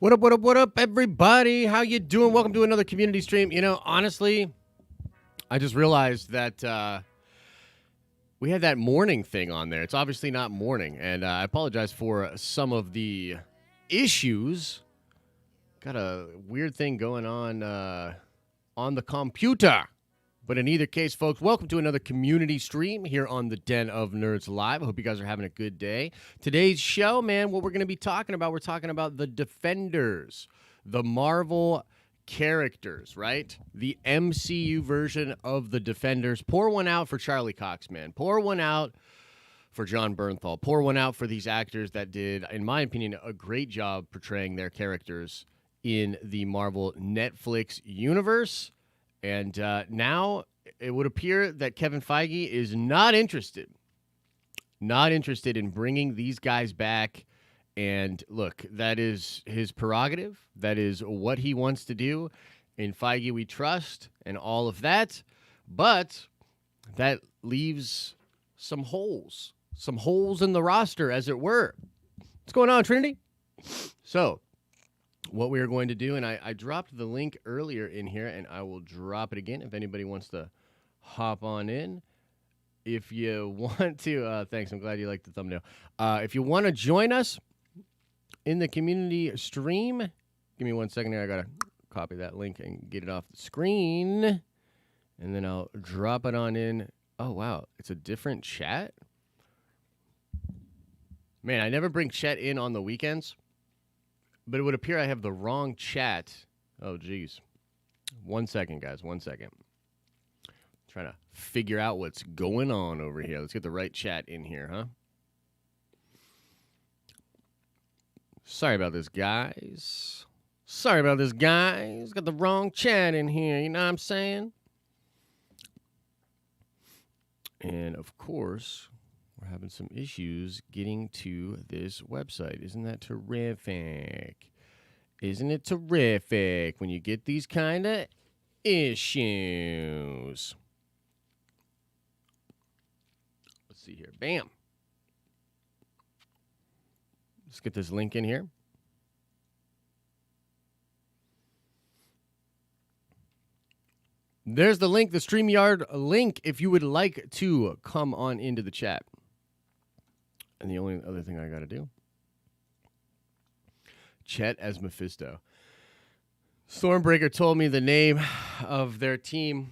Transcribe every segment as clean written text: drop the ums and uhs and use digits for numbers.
What up, everybody? How you doing? Welcome to another community stream. You know, honestly, I just realized that we had that morning thing on there. It's obviously not morning, and I apologize for some of the issues. Got a weird thing going on the computer. But in either case, folks, welcome to another community stream here on the Den of Nerds Live. I hope you guys are having a good day. Today's show, man, what we're going to be talking about, we're talking about the Defenders, the Marvel characters, right? The MCU version of the Defenders. Pour one out for Charlie Cox, man. Pour one out for John Bernthal. Pour one out for these actors that did, in my opinion, a great job portraying their characters in the Marvel Netflix universe. And now it would appear that Kevin Feige is not interested in bringing these guys back. And look, that is his prerogative. That is what he wants to do. In Feige, we trust and all of that. But that leaves some holes in the roster, as it were. What's going on, Trinity? So what we are going to do, and I dropped the link earlier in here, and I will drop it again if anybody wants to hop on in. If you want to, thanks, I'm glad you liked the thumbnail. If you want to join us in the community stream, give me 1 second here. I got to copy that link and get it off the screen, and then I'll drop it on in. Oh, wow, it's a different chat? Man, I never bring chat in on the weekends. But it would appear I have the wrong chat. Oh, geez. 1 second, guys. 1 second. Trying to figure out what's going on over here. Let's get the right chat in here, huh? Sorry about this, guys. Got the wrong chat in here. You know what I'm saying? And, of course, we're having some issues getting to this website. Isn't that terrific? Isn't it terrific when you get these kind of issues? Let's see here. Bam. Let's get this link in here. There's the link, the StreamYard link, if you would like to come on into the chat. And the only other thing I got to do, Chet as Mephisto. Stormbreaker told me the name of their team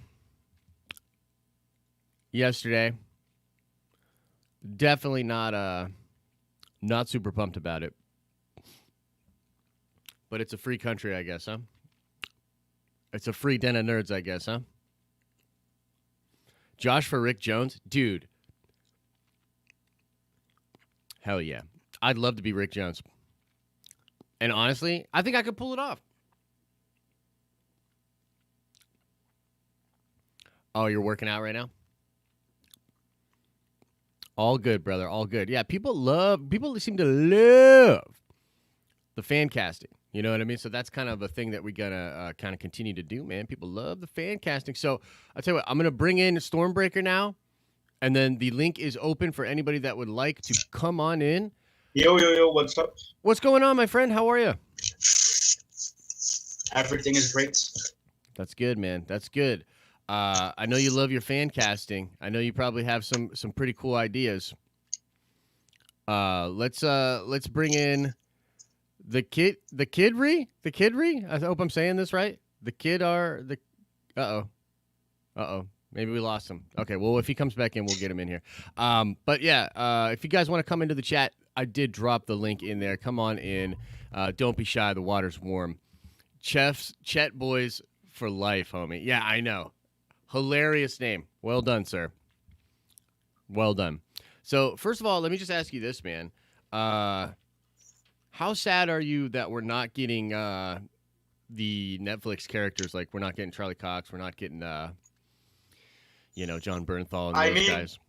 yesterday. Definitely not super pumped about it. But it's a free country, I guess, huh? It's a free den of nerds, I guess, huh? Josh for Rick Jones? Dude. Hell yeah. I'd love to be Rick Jones. And honestly, I think I could pull it off. Oh, you're working out right now? All good, brother. All good. Yeah, people seem to love the fan casting. You know what I mean? So that's kind of a thing that we got to kind of continue to do, man. People love the fan casting. So I'll tell you what, I'm going to bring in Stormbreaker now. And then the link is open for anybody that would like to come on in. Yo, what's up? What's going on, my friend? How are you? Everything is great. That's good, man. That's good. I know you love your fan casting. I know you probably have some pretty cool ideas. Let's bring in the kidry. I hope I'm saying this right. Uh-oh. Maybe we lost him. Okay, well, if he comes back in, we'll get him in here. But yeah, if you guys want to come into the chat, I did drop the link in there. Come on in. Don't be shy. The water's warm. Chet Boys for life, homie. Yeah, I know. Hilarious name. Well done, sir. Well done. So, first of all, let me just ask you this, man. How sad are you that we're not getting the Netflix characters? Like, we're not getting Charlie Cox. We're not getting... John Bernthal and those guys.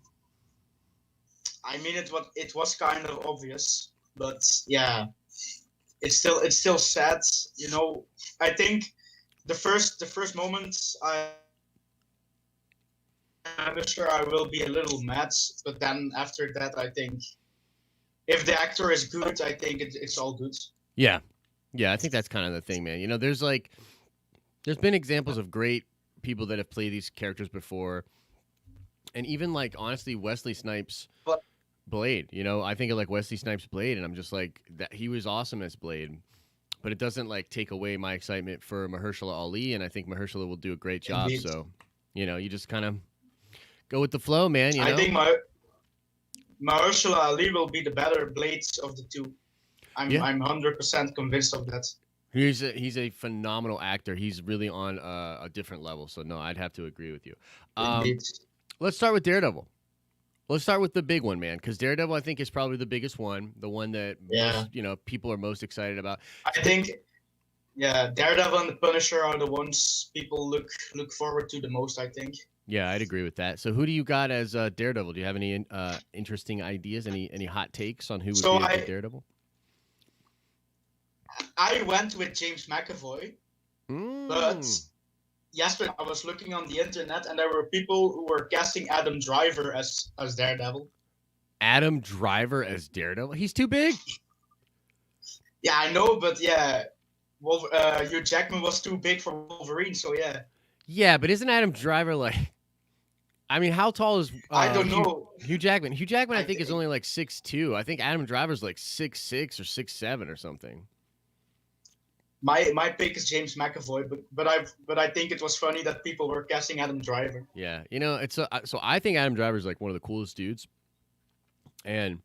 I mean, it was kind of obvious, but yeah, it's still sad. You know, I think the first moments I'm sure I will be a little mad, but then after that, I think if the actor is good, I think it's all good. Yeah, Yeah, I think that's kind of the thing, man. There's been examples of great people that have played these characters before, and even like honestly, Wesley Snipes But Blade. I think of like Wesley Snipes Blade, and I'm just like that he was awesome as Blade. But it doesn't like take away my excitement for Mahershala Ali, and I think Mahershala will do a great job. indeed, So, you just kind of go with the flow, man. I think Mahershala Ali will be the better Blades of the two. Yeah, I'm 100% convinced of that. he's a phenomenal actor. He's really on a different level. So no, I'd have to agree with you. Um, Indeed. let's start with Daredevil. Let's start with the big one, man, because Daredevil I think is probably the biggest one, the one that Yeah. most, people are most excited about. I think Daredevil and the Punisher are the ones people look forward to the most, I think. Yeah, I'd agree with that. So who do you got as Daredevil? Do you have any interesting ideas? Any hot takes on who would So be a good Daredevil? I went with James McAvoy, but yesterday I was looking on the internet and there were people who were casting Adam Driver as Daredevil. Adam Driver as Daredevil? He's too big. Yeah, I know, but yeah, Hugh Jackman was too big for Wolverine, so yeah. Yeah, but isn't Adam Driver like? I mean, how tall is I don't know. Hugh Jackman? Hugh Jackman, I think, is think- only like 6'2". I think Adam Driver's like 6'6" or 6'7" or something. My pick is James McAvoy, but I think it was funny that people were casting Adam Driver. Yeah, it's so I think Adam Driver's like one of the coolest dudes, and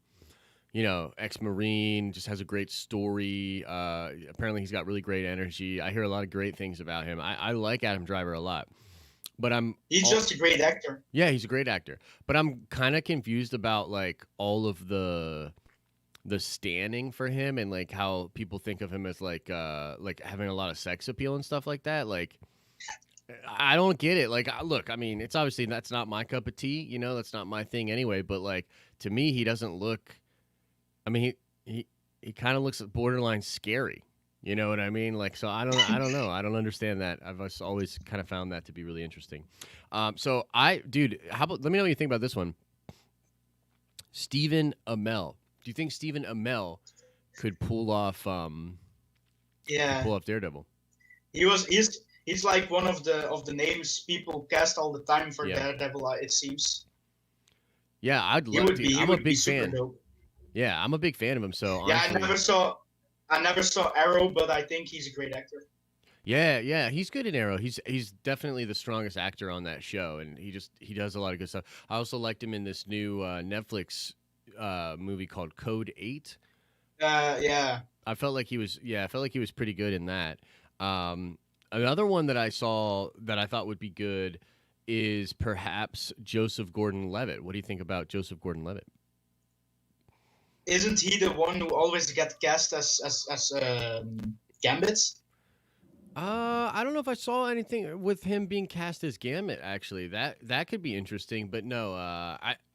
ex-Marine, just has a great story. Apparently, he's got really great energy. I hear a lot of great things about him. I like Adam Driver a lot, but He's just a great actor. yeah, he's a great actor. But I'm kind of confused about like all of the standing for him and like how people think of him as like having a lot of sex appeal and stuff like that. Like, I don't get it. Like, look, I mean, it's obviously that's not my cup of tea. That's not my thing anyway. But like to me, he doesn't look. I mean, he kind of looks borderline scary. You know what I mean? Like, so I don't know. I don't understand that. I've just always kind of found that to be really interesting. Dude, how about let me know what you think about this one. Stephen Amell. Do you think Stephen Amell could pull off Daredevil? He's like one of the names people cast all the time for Yeah. Daredevil. It seems. Yeah, I'd He love would to. be. He I'm a would be big super fan. dope. Yeah, I'm a big fan of him. So Yeah, honestly, I never saw Arrow, but I think he's a great actor. yeah, he's good in Arrow. He's definitely the strongest actor on that show, and he does a lot of good stuff. I also liked him in this new Netflix movie called Code 8. Yeah. I felt like he was pretty good in that. Another one that I saw that I thought would be good is perhaps Joseph Gordon-Levitt. What do you think about Joseph Gordon-Levitt? Isn't he the one who always gets cast as Gambit? I don't know if I saw anything with him being cast as Gambit. Actually, that could be interesting. But no,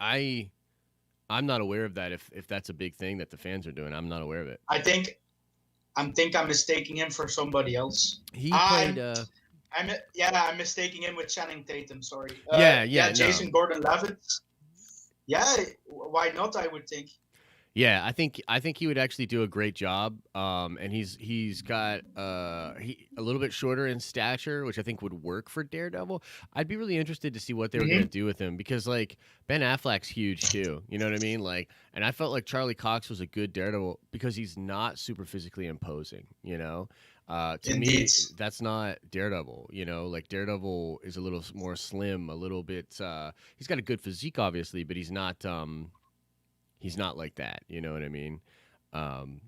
I'm not aware of that. If that's a big thing that the fans are doing, I'm not aware of it. I'm mistaking him for somebody else. He played. I'm mistaking him with Channing Tatum. Sorry. No. Jason Gordon-Levitt. Yeah, why not? I would think. Yeah, I think he would actually do a great job. And he's got a little bit shorter in stature, which I think would work for Daredevil. I'd be really interested to see what they were going to do with him because like Ben Affleck's huge too. You know what I mean? Like, and I felt like Charlie Cox was a good Daredevil because he's not super physically imposing. To Indeed. me, that's not Daredevil. Like Daredevil is a little more slim, a little bit. He's got a good physique, obviously, but he's not. He's not like that. You know what I mean?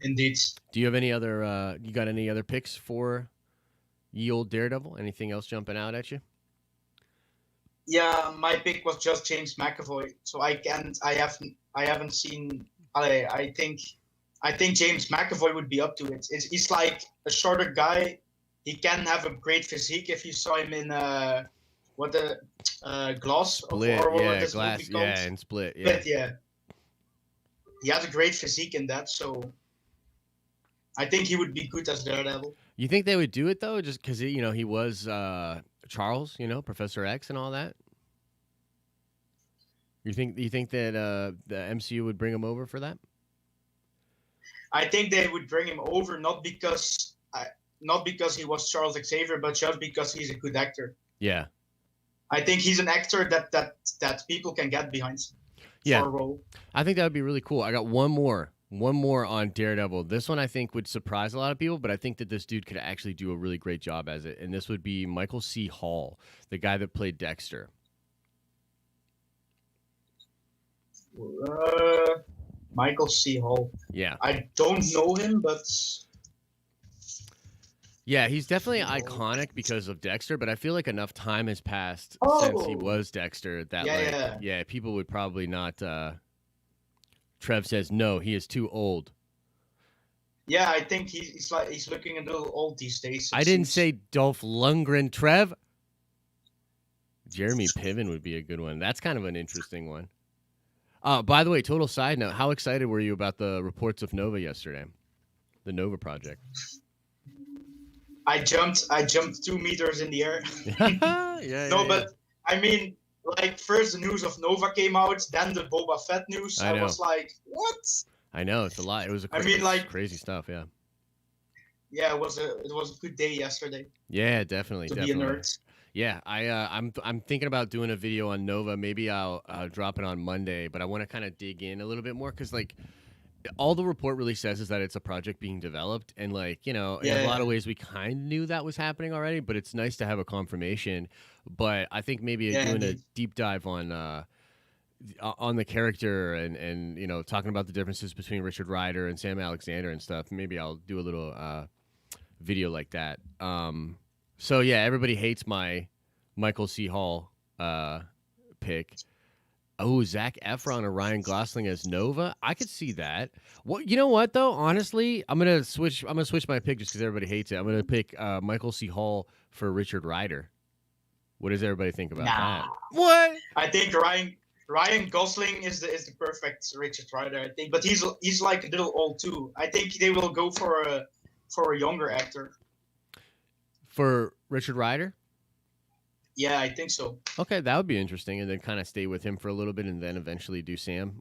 Indeed. Do you have any other? You got any other picks for ye old Daredevil? Anything else jumping out at you? Yeah, my pick was just James McAvoy. So I haven't seen. I think James McAvoy would be up to it. He's like a shorter guy. He can have a great physique. If you saw him in Glass Split, or what yeah, this Glass, movie called? yeah, and Split, yeah. But yeah, he has a great physique in that. So I think he would be good as Daredevil. You think they would do it though, just because he was Charles, Professor X, and all that? You think that the MCU would bring him over for that? I think they would bring him over not because not because he was Charles Xavier, but just because he's a good actor. Yeah. I think he's an actor that people can get behind Yeah. for a role. I think that would be really cool. I got one more on Daredevil. This one I think would surprise a lot of people, but I think that this dude could actually do a really great job as it. And this would be Michael C. Hall, the guy that played Dexter. Michael C. Hall. Yeah. I don't know him, but yeah, he's definitely iconic because of Dexter, but I feel like enough time has passed since he was Dexter that people would probably not Trev says no, he is too old. Yeah, I think he's looking a little old these days. I didn't say Dolph Lundgren, Trev. Jeremy Piven would be a good one. That's kind of an interesting one. By the way, total side note, how excited were you about the reports of Nova yesterday? The Nova project. I jumped 2 meters in the air. But I mean, like first the news of Nova came out, then the Boba Fett news. I was like, what? I know, it's a lot. It was crazy stuff, yeah. Yeah, it was a good day yesterday. Yeah, definitely. Be a nerd. Yeah, I'm thinking about doing a video on Nova. Maybe I'll drop it on Monday, but I want to kind of dig in a little bit more because like all the report really says is that it's a project being developed, and like in a lot of ways we kind of knew that was happening already, but it's nice to have a confirmation. But I think maybe doing a deep dive on the character and talking about the differences between Richard Rider and Sam Alexander and stuff. Maybe I'll do a little video like that. So yeah, everybody hates my Michael C. Hall pick. Oh, Zac Efron or Ryan Gosling as Nova. I could see that. Well, you know what though? Honestly, I'm gonna switch my pick just because everybody hates it. I'm gonna pick Michael C. Hall for Richard Rider. What does everybody think about that? What? I think Ryan Gosling is the perfect Richard Rider. I think, but he's like a little old too. I think they will go for a younger actor. For Richard Rider? Yeah, I think so. Okay, that would be interesting, and then kind of stay with him for a little bit, and then eventually do Sam.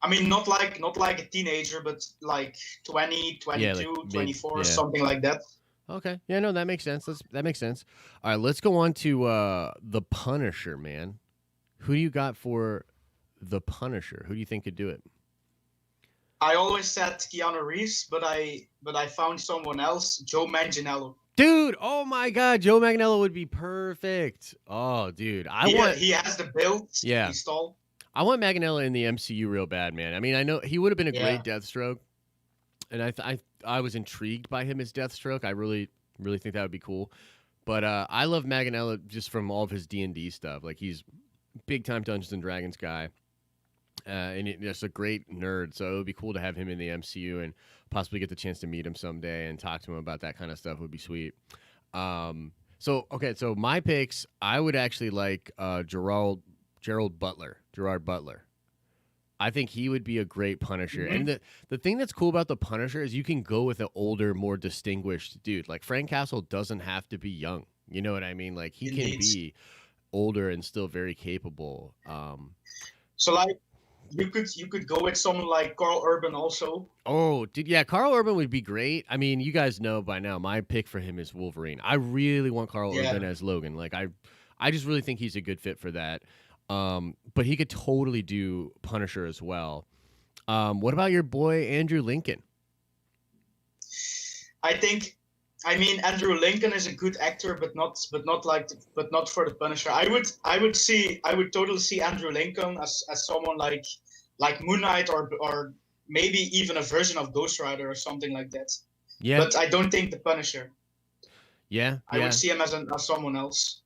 I mean, not like a teenager, but like 20, 22, 24, something like that. Okay, yeah, no, that makes sense. That makes sense. All right, let's go on to the Punisher, man. Who do you got for the Punisher? Who do you think could do it? I always said Keanu Reeves, but I found someone else, Joe Manganiello. Dude, oh my God, Joe Manganiello would be perfect. Oh, dude, he has the build. Yeah, he's tall. I want Manganiello in the MCU real bad, man. I mean, I know he would have been a great Deathstroke, and I was intrigued by him as Deathstroke. I really think that would be cool. But I love Manganiello just from all of his D&D stuff. Like he's big time Dungeons and Dragons guy. And just a great nerd, so it would be cool to have him in the MCU and possibly get the chance to meet him someday and talk to him about that kind of stuff would be sweet. So my picks, I would actually like Gerard Butler. I think he would be a great Punisher. Mm-hmm. And the thing that's cool about the Punisher is you can go with an older, more distinguished dude. Like Frank Castle doesn't have to be young. You know what I mean? Like he can be older and still very capable. So like you could go with someone like Carl Urban also. Oh, dude, yeah, Carl Urban would be great. I mean, you guys know by now my pick for him is Wolverine. I really want Carl Urban as Logan. Like I just really think he's a good fit for that. But he could totally do Punisher as well. What about your boy Andrew Lincoln? I mean, Andrew Lincoln is a good actor, but not for the Punisher. I would totally see Andrew Lincoln as someone like Moon Knight or maybe even a version of Ghost Rider or something like that. Yeah. But I don't think the Punisher. Yeah. I would see him as someone else.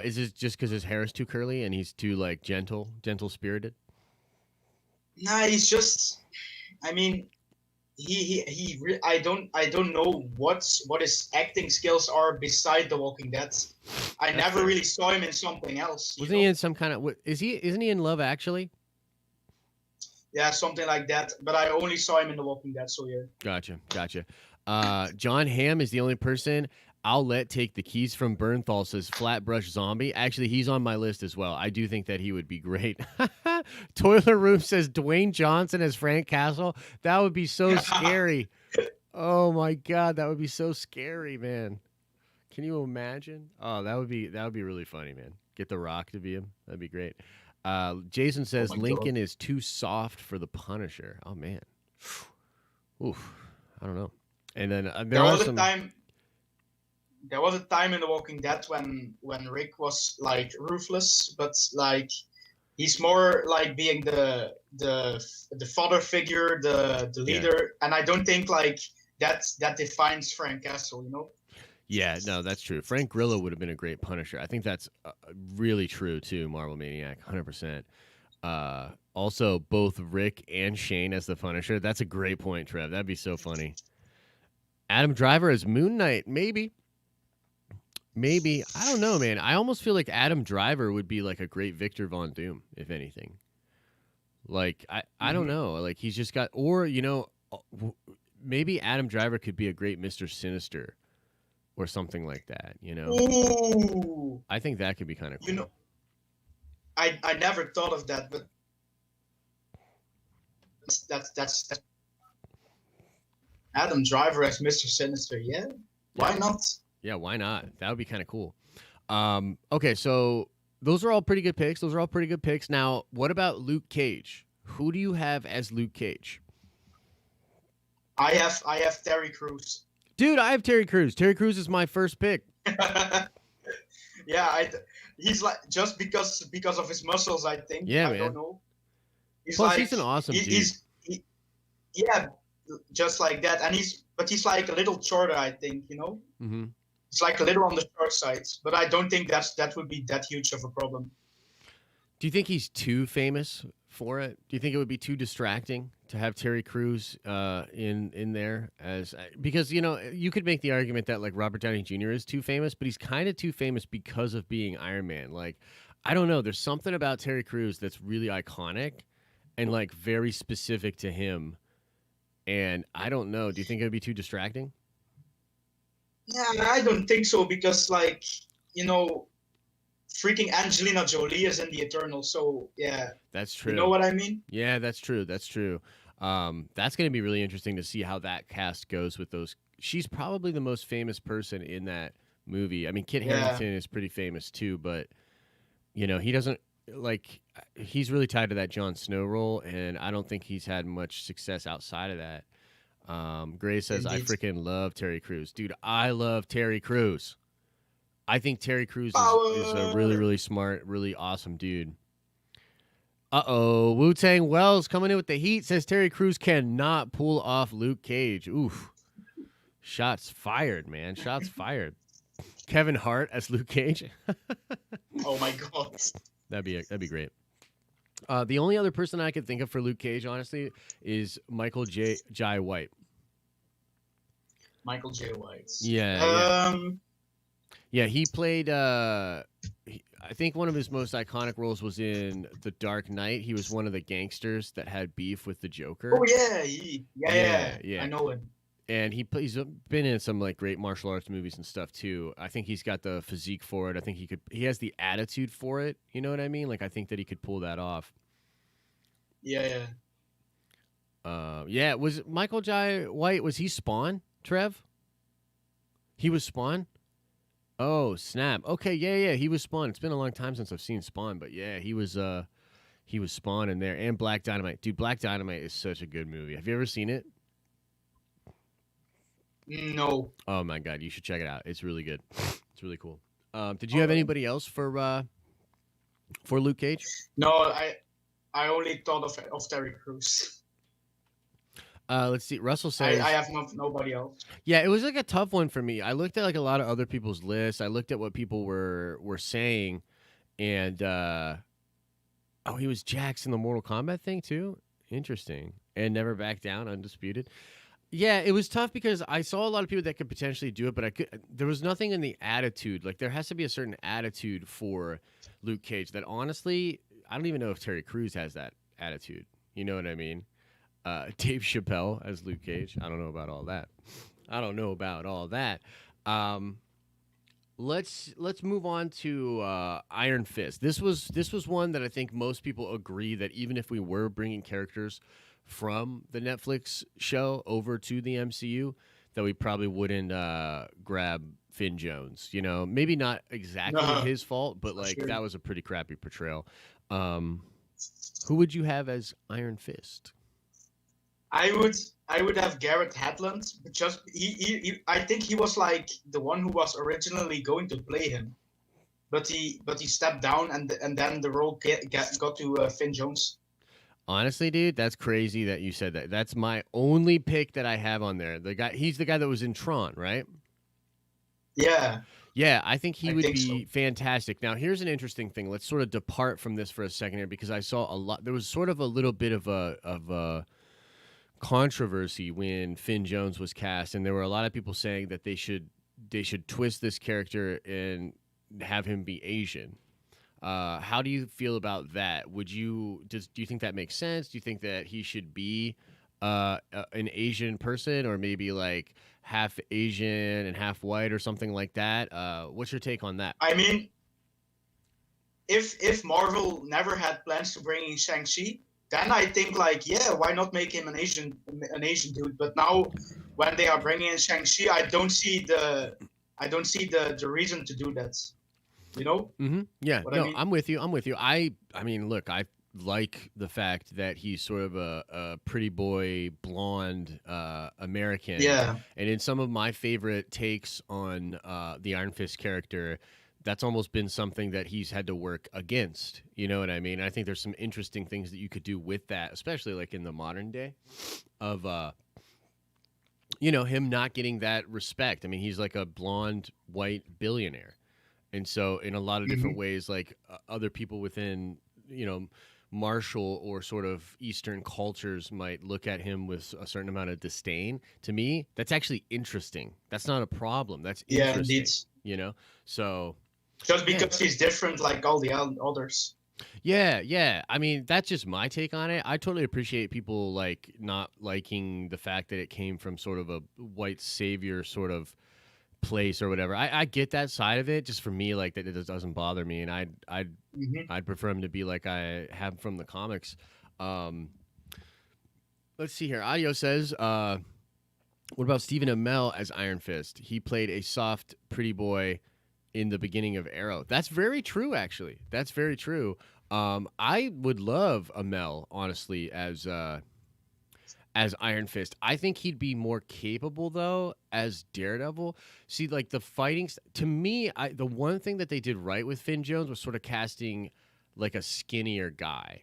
Is it just because his hair is too curly and he's too like gentle spirited? Nah, he's just. I mean. I don't know what his acting skills are beside The Walking Dead. I never really saw him in something else. Wasn't he in some kind of isn't he in Love Actually? Yeah, something like that. But I only saw him in The Walking Dead, so yeah. Gotcha. John Hamm is the only person I'll let take the keys from Bernthal, says Flatbrush Zombie. Actually, he's on my list as well. I do think that he would be great. Toiler Room says Dwayne Johnson as Frank Castle. That would be so scary. Oh my god, that would be so scary, man. Can you imagine? Oh, that would be really funny, man. Get The Rock to be him. That'd be great. Jason Oh says my god. Lincoln is too soft for the Punisher. Oh man. Oof. I don't know. And then there There are was a some. time. There was a time in The Walking Dead when Rick was like ruthless, but like he's more like being the father figure, the Yeah. leader, and I don't think like that defines Frank Castle. You know. Yeah, no, that's true. Frank Grillo would have been a great Punisher. I think that's really true too. Marvel Maniac, 100%. Also, both Rick and Shane as the Punisher. That's a great point, Trev. That'd be so funny. Adam Driver as Moon Knight, maybe. Maybe. I don't know, man. I almost feel like Adam Driver would be like a great Victor Von Doom, if anything. Like, I don't Hmm. know. Like, he's just got, or, maybe Adam Driver could be a great Mr. Sinister or something like that, you know? Ooh, I think that could be kind of you cool. know, I never thought of that, but that's Adam Driver as Mr. Sinister. Yeah, Yeah. why not? Yeah, why not? That would be kind of cool. Okay, so those are all pretty good picks. Those are all pretty good picks. Now, what about Luke Cage? Who do you have as Luke Cage? I have Terry Crews. Dude, I have Terry Crews. Terry Crews is my first pick. Yeah, he's like just because of his muscles. I think Yeah, I don't man. know. He's Plus, like he's an awesome dude. yeah, just like that, and he's like a little shorter. I think Hmm. it's like a little on the short side, but I don't think that would be that huge of a problem. Do you think he's too famous for it? Do you think it would be too distracting to have Terry Crews in there as because you could make the argument that like Robert Downey Jr. is too famous, but he's kind of too famous because of being Iron Man. Like I don't know, there's something about Terry Crews that's really iconic and like very specific to him. And I don't know. Do you think it would be too distracting? Yeah, I don't think so because like you know, freaking Angelina Jolie is in the Eternal, so yeah, That's you know true. what I mean? Yeah, that's true. That's true. That's going to be really interesting to see how that cast goes with those. She's probably the most famous person in that movie. I mean, Kit Yeah, Harington is pretty famous too, but he doesn't like. He's really tied to that Jon Snow role, and I don't think he's had much success outside of that. Gray says, "I indeed. freaking love Terry Crews, dude. I love Terry Crews. I think Terry Crews is a really Power. really smart, really awesome dude." Wu Tang Wells coming in with the heat says Terry Crews cannot pull off Luke Cage. Oof. Shots fired, man. Shots fired. Kevin Hart as Luke Cage. Oh my god. That'd be great. The only other person I could think of for Luke Cage, honestly, is Michael Jai White. Michael J. White. Yeah, yeah, Um, yeah. He played. I think one of his most iconic roles was in The Dark Knight. He was one of the gangsters that had beef with the oh Joker. yeah, Yeah, yeah. I yeah. know him. And he's been in some like great martial arts movies and stuff too. I think he's got the physique for it. I think he has the attitude for it. You know what I mean? Like I think that he could pull that off. Yeah, yeah. Yeah, was Michael Jai White, was he Spawn, Trev? He was Spawn? Oh, snap. Okay, yeah, yeah, he was Spawn. It's been a long time since I've seen Spawn, but yeah, he was Spawn in there. And Black Dynamite. Dude, Black Dynamite is such a good movie. Have you ever seen it? No. Oh my god, you should check it out. It's really good. It's really cool. Did you have Okay. anybody else for Luke Cage? No, I only thought of Terry Crews. Let's see. Russell I says, I have nobody else. yeah, it was like a tough one for me. I looked at like a lot of other people's lists. I looked at what people were saying, and oh, he was Jax in the Mortal Kombat thing too. Interesting. And Never Back Down, Undisputed. Yeah, it was tough because I saw a lot of people that could potentially do it, but there was nothing in the attitude. Like there has to be a certain attitude for Luke Cage that honestly, I don't even know if Terry Crews has that attitude. You know what I mean? Dave Chappelle as Luke Cage. I don't know about all that. I don't know about all that. Um, let's move on to Iron Fist. This was one that I think most people agree that even if we were bringing characters from the Netflix show over to the MCU, that we probably wouldn't grab Finn Jones. You know, maybe not exactly No, his fault, but like sure. that was a pretty crappy portrayal. Who would you have as Iron Fist? I would have Garrett Hedlund, but just I think he was like the one who was originally going to play him, but he stepped down, and then the role got to Finn Jones. Honestly, dude, that's crazy that you said that. That's my only pick that I have on there. He's the guy that was in Tron, right? Yeah. Yeah, I think he would be so. fantastic. Now, here's an interesting thing. Let's sort of depart from this for a second here, because I saw a lot. There was sort of a little bit of a controversy when Finn Jones was cast, and there were a lot of people saying that they should twist this character and have him be Asian. How do you feel about that? Do you think that makes sense? Do you think that he should be an Asian person, or maybe like half Asian and half white or something like that? What's your take on that? I mean, if Marvel never had plans to bring in Shang-Chi, then I think like, yeah, why not make him an Asian dude? But now, when they are bringing in Shang-Chi, I don't see the reason to do that. You know? Mm-hmm. Yeah. What No, I mean? I'm with you. I mean, look, I like the fact that he's sort of a pretty boy, blonde American. Yeah. And in some of my favorite takes on the Iron Fist character, that's almost been something that he's had to work against. You know what I mean? I think there's some interesting things that you could do with that, especially like in the modern day of, him not getting that respect. I mean, he's like a blonde, white billionaire. And so in a lot of different ways, like other people within, martial or sort of Eastern cultures might look at him with a certain amount of disdain. To me, that's actually interesting. That's not a problem. That's interesting. Indeed. So just because he's different like all the others. Yeah. I mean, that's just my take on it. I totally appreciate people like not liking the fact that it came from sort of a white savior sort of place or whatever. I get that side of it. Just for me, like that, it doesn't bother me, and I'd prefer him to be like I have from the comics. Let's see here. Audio says, what about Stephen Amell as Iron Fist? He played a soft, pretty boy in the beginning of Arrow. That's very true, actually. That's very true. I would love Amell, honestly, as Iron Fist. I think he'd be more capable, though, as Daredevil. See, like the fighting, to me, the one thing that they did right with Finn Jones was sort of casting like a skinnier guy.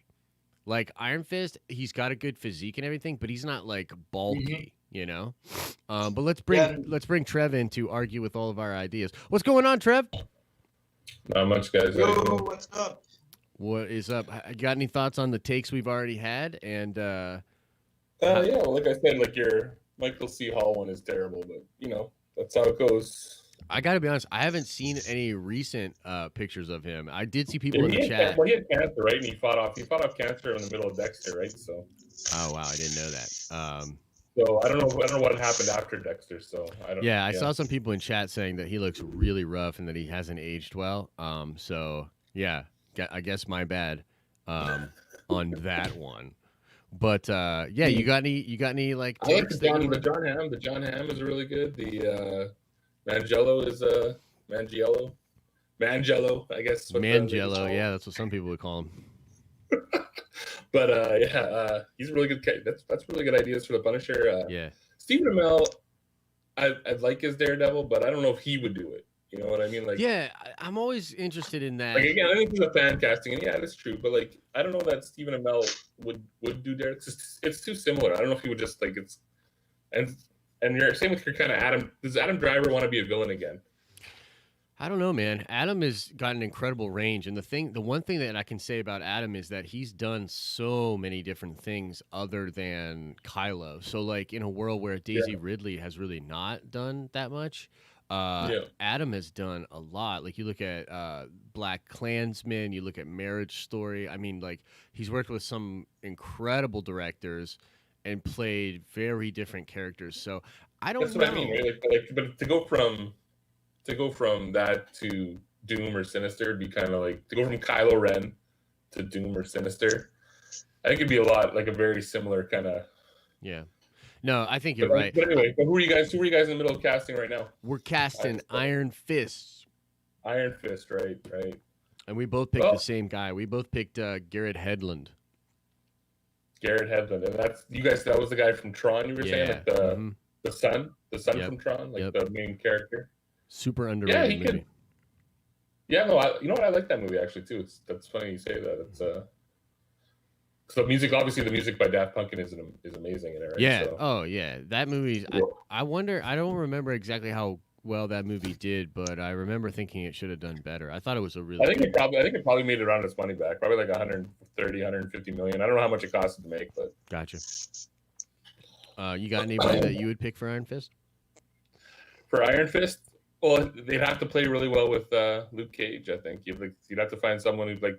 Like Iron Fist, he's got a good physique and everything, but he's not like bulky, But let's bring Trev in to argue with all of our ideas. What's going on, Trev? Not much, guys. Yo, what's up? What is up? Got any thoughts on the takes we've already had? And yeah, well, like I said, like your Michael C. Hall one is terrible, but that's how it goes. I gotta be honest, I haven't seen any recent pictures of him. I did see people in the chat. Well, he had cancer, right? And he fought off cancer in the middle of Dexter, right? So. Oh wow, I didn't know that. So I don't know what happened after Dexter. So I don't. Yeah, I saw some people in chat saying that he looks really rough and that he hasn't aged well. So yeah, I guess my bad on that one. But yeah, you got any like takes? I like the John Hamm is really good. The Mangello is Mangiello, I guess. Mangello, yeah, that's what some people would call him. But he's a really good. That's really good ideas for the Punisher. Yeah, Stephen Amell, I like his Daredevil, but I don't know if he would do it. You know what I mean? Like, yeah, I'm always interested in that. Like again, I think he's a fan casting, and yeah, that's true. But like, I don't know that Stephen Amell would do Daredevil. It's too similar. I don't know if he would just like it's and you're same with your kind of Adam. Does Adam Driver want to be a villain again? I don't know, man. Adam has got an incredible range, and the one thing that I can say about Adam is that he's done so many different things other than Kylo. So, like in a world where Daisy Ridley has really not done that much, Adam has done a lot. Like you look at Black Klansman, you look at Marriage Story. I mean, like he's worked with some incredible directors and played very different characters. So I don't know. That's what I mean. Right? Like, but to go from that to Doom or Sinister would be kind of like to go from Kylo Ren to Doom or Sinister. I think it'd be a lot like a very similar kind of. Yeah. No, I think you're But, right. but anyway, but who are you guys? Who are you guys in the middle of casting right now? We're casting Iron Fist. Iron Fist, right? And we both picked the same guy. We both picked Garrett Hedlund. Garrett Hedlund, and that's you guys. That was the guy from Tron. You were saying, like the son from Tron, like the main character. Super underrated movie. Yeah, no, you know what? I like that movie actually too. That's funny you say that. It's so music, obviously, the music by Daft Punk is amazing in it, right? Yeah. So, oh yeah, that movie. I wonder. I don't remember exactly how well that movie did, but I remember thinking it should have done better. I thought it was a really. I think it probably made it around its money back. Probably like 130, 150 million. I don't know how much it costed to make, but gotcha. You got anybody that you would pick for Iron Fist? For Iron Fist, well, they'd have to play really well with Luke Cage. I think you'd have to find someone who'd where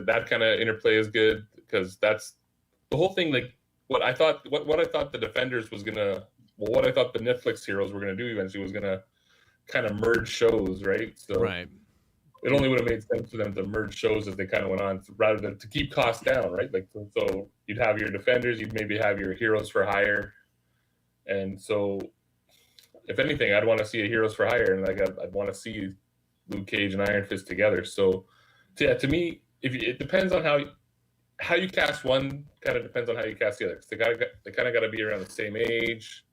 that kind of interplay is good, because that's the whole thing. Like what I thought the Defenders was gonna. Well, what I thought the Netflix heroes were going to do eventually was going to kind of merge shows, right? So right. It only would have made sense for them to merge shows as they kind of went on, rather than to keep costs down, right? Like, so you'd have your Defenders, you'd maybe have your Heroes for Hire, and so if anything, I'd want to see a Heroes for Hire, and I'd want to see Luke Cage and Iron Fist together. So yeah, to me, it depends on how you cast one. Kind of depends on how you cast the other. 'Cause they kind of got to be around the same age.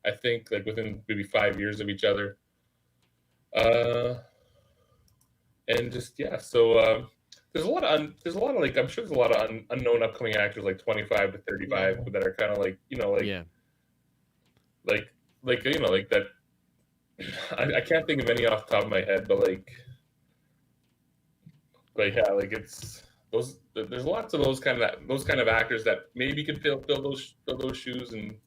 I think like within maybe 5 years of each other. And just so there's a lot of like, I'm sure there's a lot of unknown upcoming actors like 25 to 35 that are kind of like, like that. I can't think of any off the top of my head, but like yeah, like it's those. There's lots of those kind of actors that maybe could fill those shoes and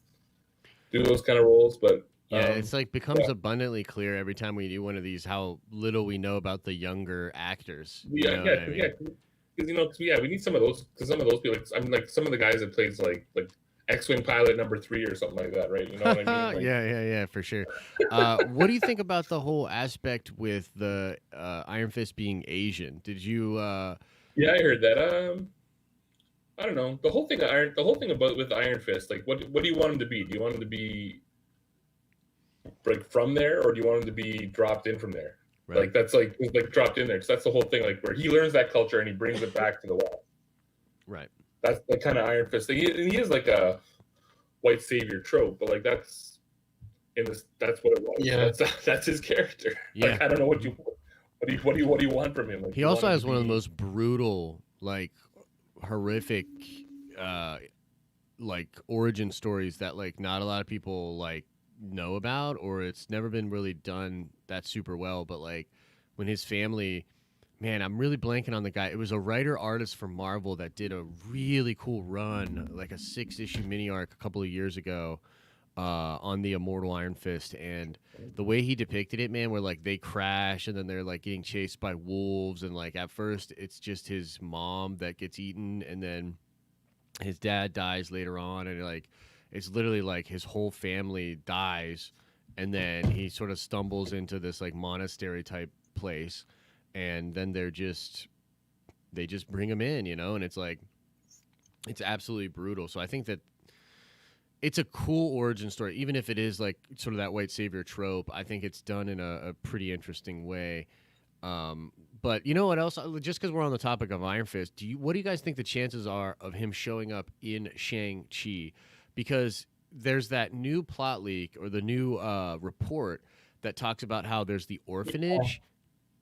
do those kind of roles, but it's like becomes abundantly clear every time we do one of these how little we know about the younger actors. Because we need some of those, because some of those people, like some of the guys that plays like X-wing pilot number 3 or something like that, right? You know what I mean? Like, yeah, for sure. What do you think about the whole aspect with the Iron Fist being Asian? Did you? Yeah, I heard that. I don't know. The whole thing about with Iron Fist, like, what do you want him to be? Do you want him to be like from there, or do you want him to be dropped in from there? Right. Like that's like dropped in there, because that's the whole thing. Like where he learns that culture and he brings it back to the West. Right. That's the kind of Iron Fist thing. He is like a white savior trope, but like that's what it was. Yeah, that's his character. Yeah. Like, I don't know what do you want from him. Like, he also has one of the most brutal, like, horrific like origin stories that like not a lot of people like know about, or it's never been really done that super well. But like when his family, man, I'm really blanking on the guy. It was a writer artist for Marvel that did a really cool run, like a 6-issue mini arc a couple of years ago on the Immortal Iron Fist, and the way he depicted it, man, where like they crash and then they're like getting chased by wolves, and like at first it's just his mom that gets eaten, and then his dad dies later on, and like it's literally like his whole family dies, and then he sort of stumbles into this like monastery type place, and then they just bring him in, and it's like it's absolutely brutal. So I think that it's a cool origin story, even if it is like sort of that white savior trope. I think it's done in a pretty interesting way. But you know what else? Just because we're on the topic of Iron Fist, what do you guys think the chances are of him showing up in Shang-Chi? Because there's that new plot leak, or the new report that talks about how there's the orphanage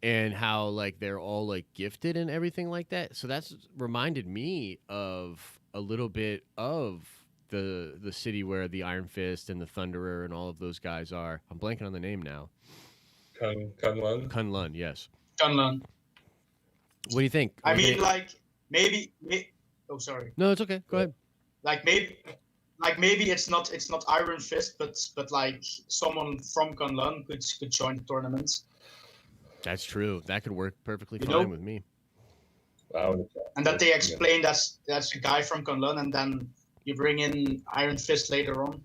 and how like they're all like gifted and everything like that. So that's reminded me of a little bit of the city where the Iron Fist and the Thunderer and all of those guys are. I'm blanking on the name now. Kunlun? Kunlun, yes. Kunlun. What do you think? I mean, like maybe. Oh, sorry. No, it's okay. Go ahead. Like maybe it's not Iron Fist, but like someone from Kunlun could join the tournament. That's true. That could work perfectly fine with me. Wow. And that they explain that's a guy from Kunlun, and then you bring in Iron Fist later on.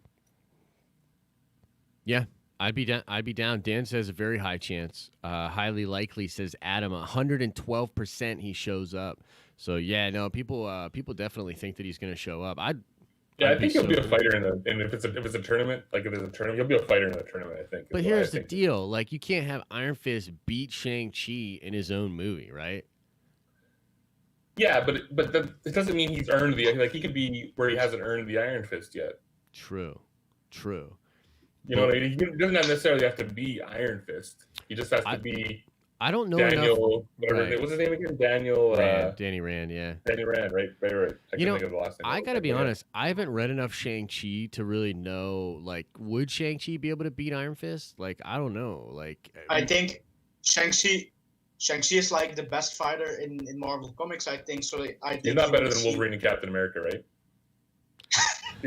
Yeah, I'd be down. Dan says a very high chance. Highly likely, says Adam. 112% he shows up. So yeah, no, people definitely think that he's going to show up. I I'd think he'll be a so- fighter and if it's a tournament, like if there's a tournament, he'll be a fighter in the tournament. I think. But is what I here's the think. deal: like, you can't have Iron Fist beat Shang-Chi in his own movie, right? Yeah, but it doesn't mean he's earned the like he could be where he hasn't earned the Iron Fist yet. True. You know what I mean? He doesn't necessarily have to be Iron Fist. He just has to be I don't know enough. Daniel. Whatever. Right. What's his name again? Daniel. Danny Rand. Yeah. Danny Rand. Right. I You know, think of the last name. I gotta be honest. I haven't read enough Shang-Chi to really know. Like, would Shang-Chi be able to beat Iron Fist? Like, I don't know. Like, I think Shang-Chi is like the best fighter in Marvel Comics. I think so. I think he's not better than see- Wolverine and Captain America, right?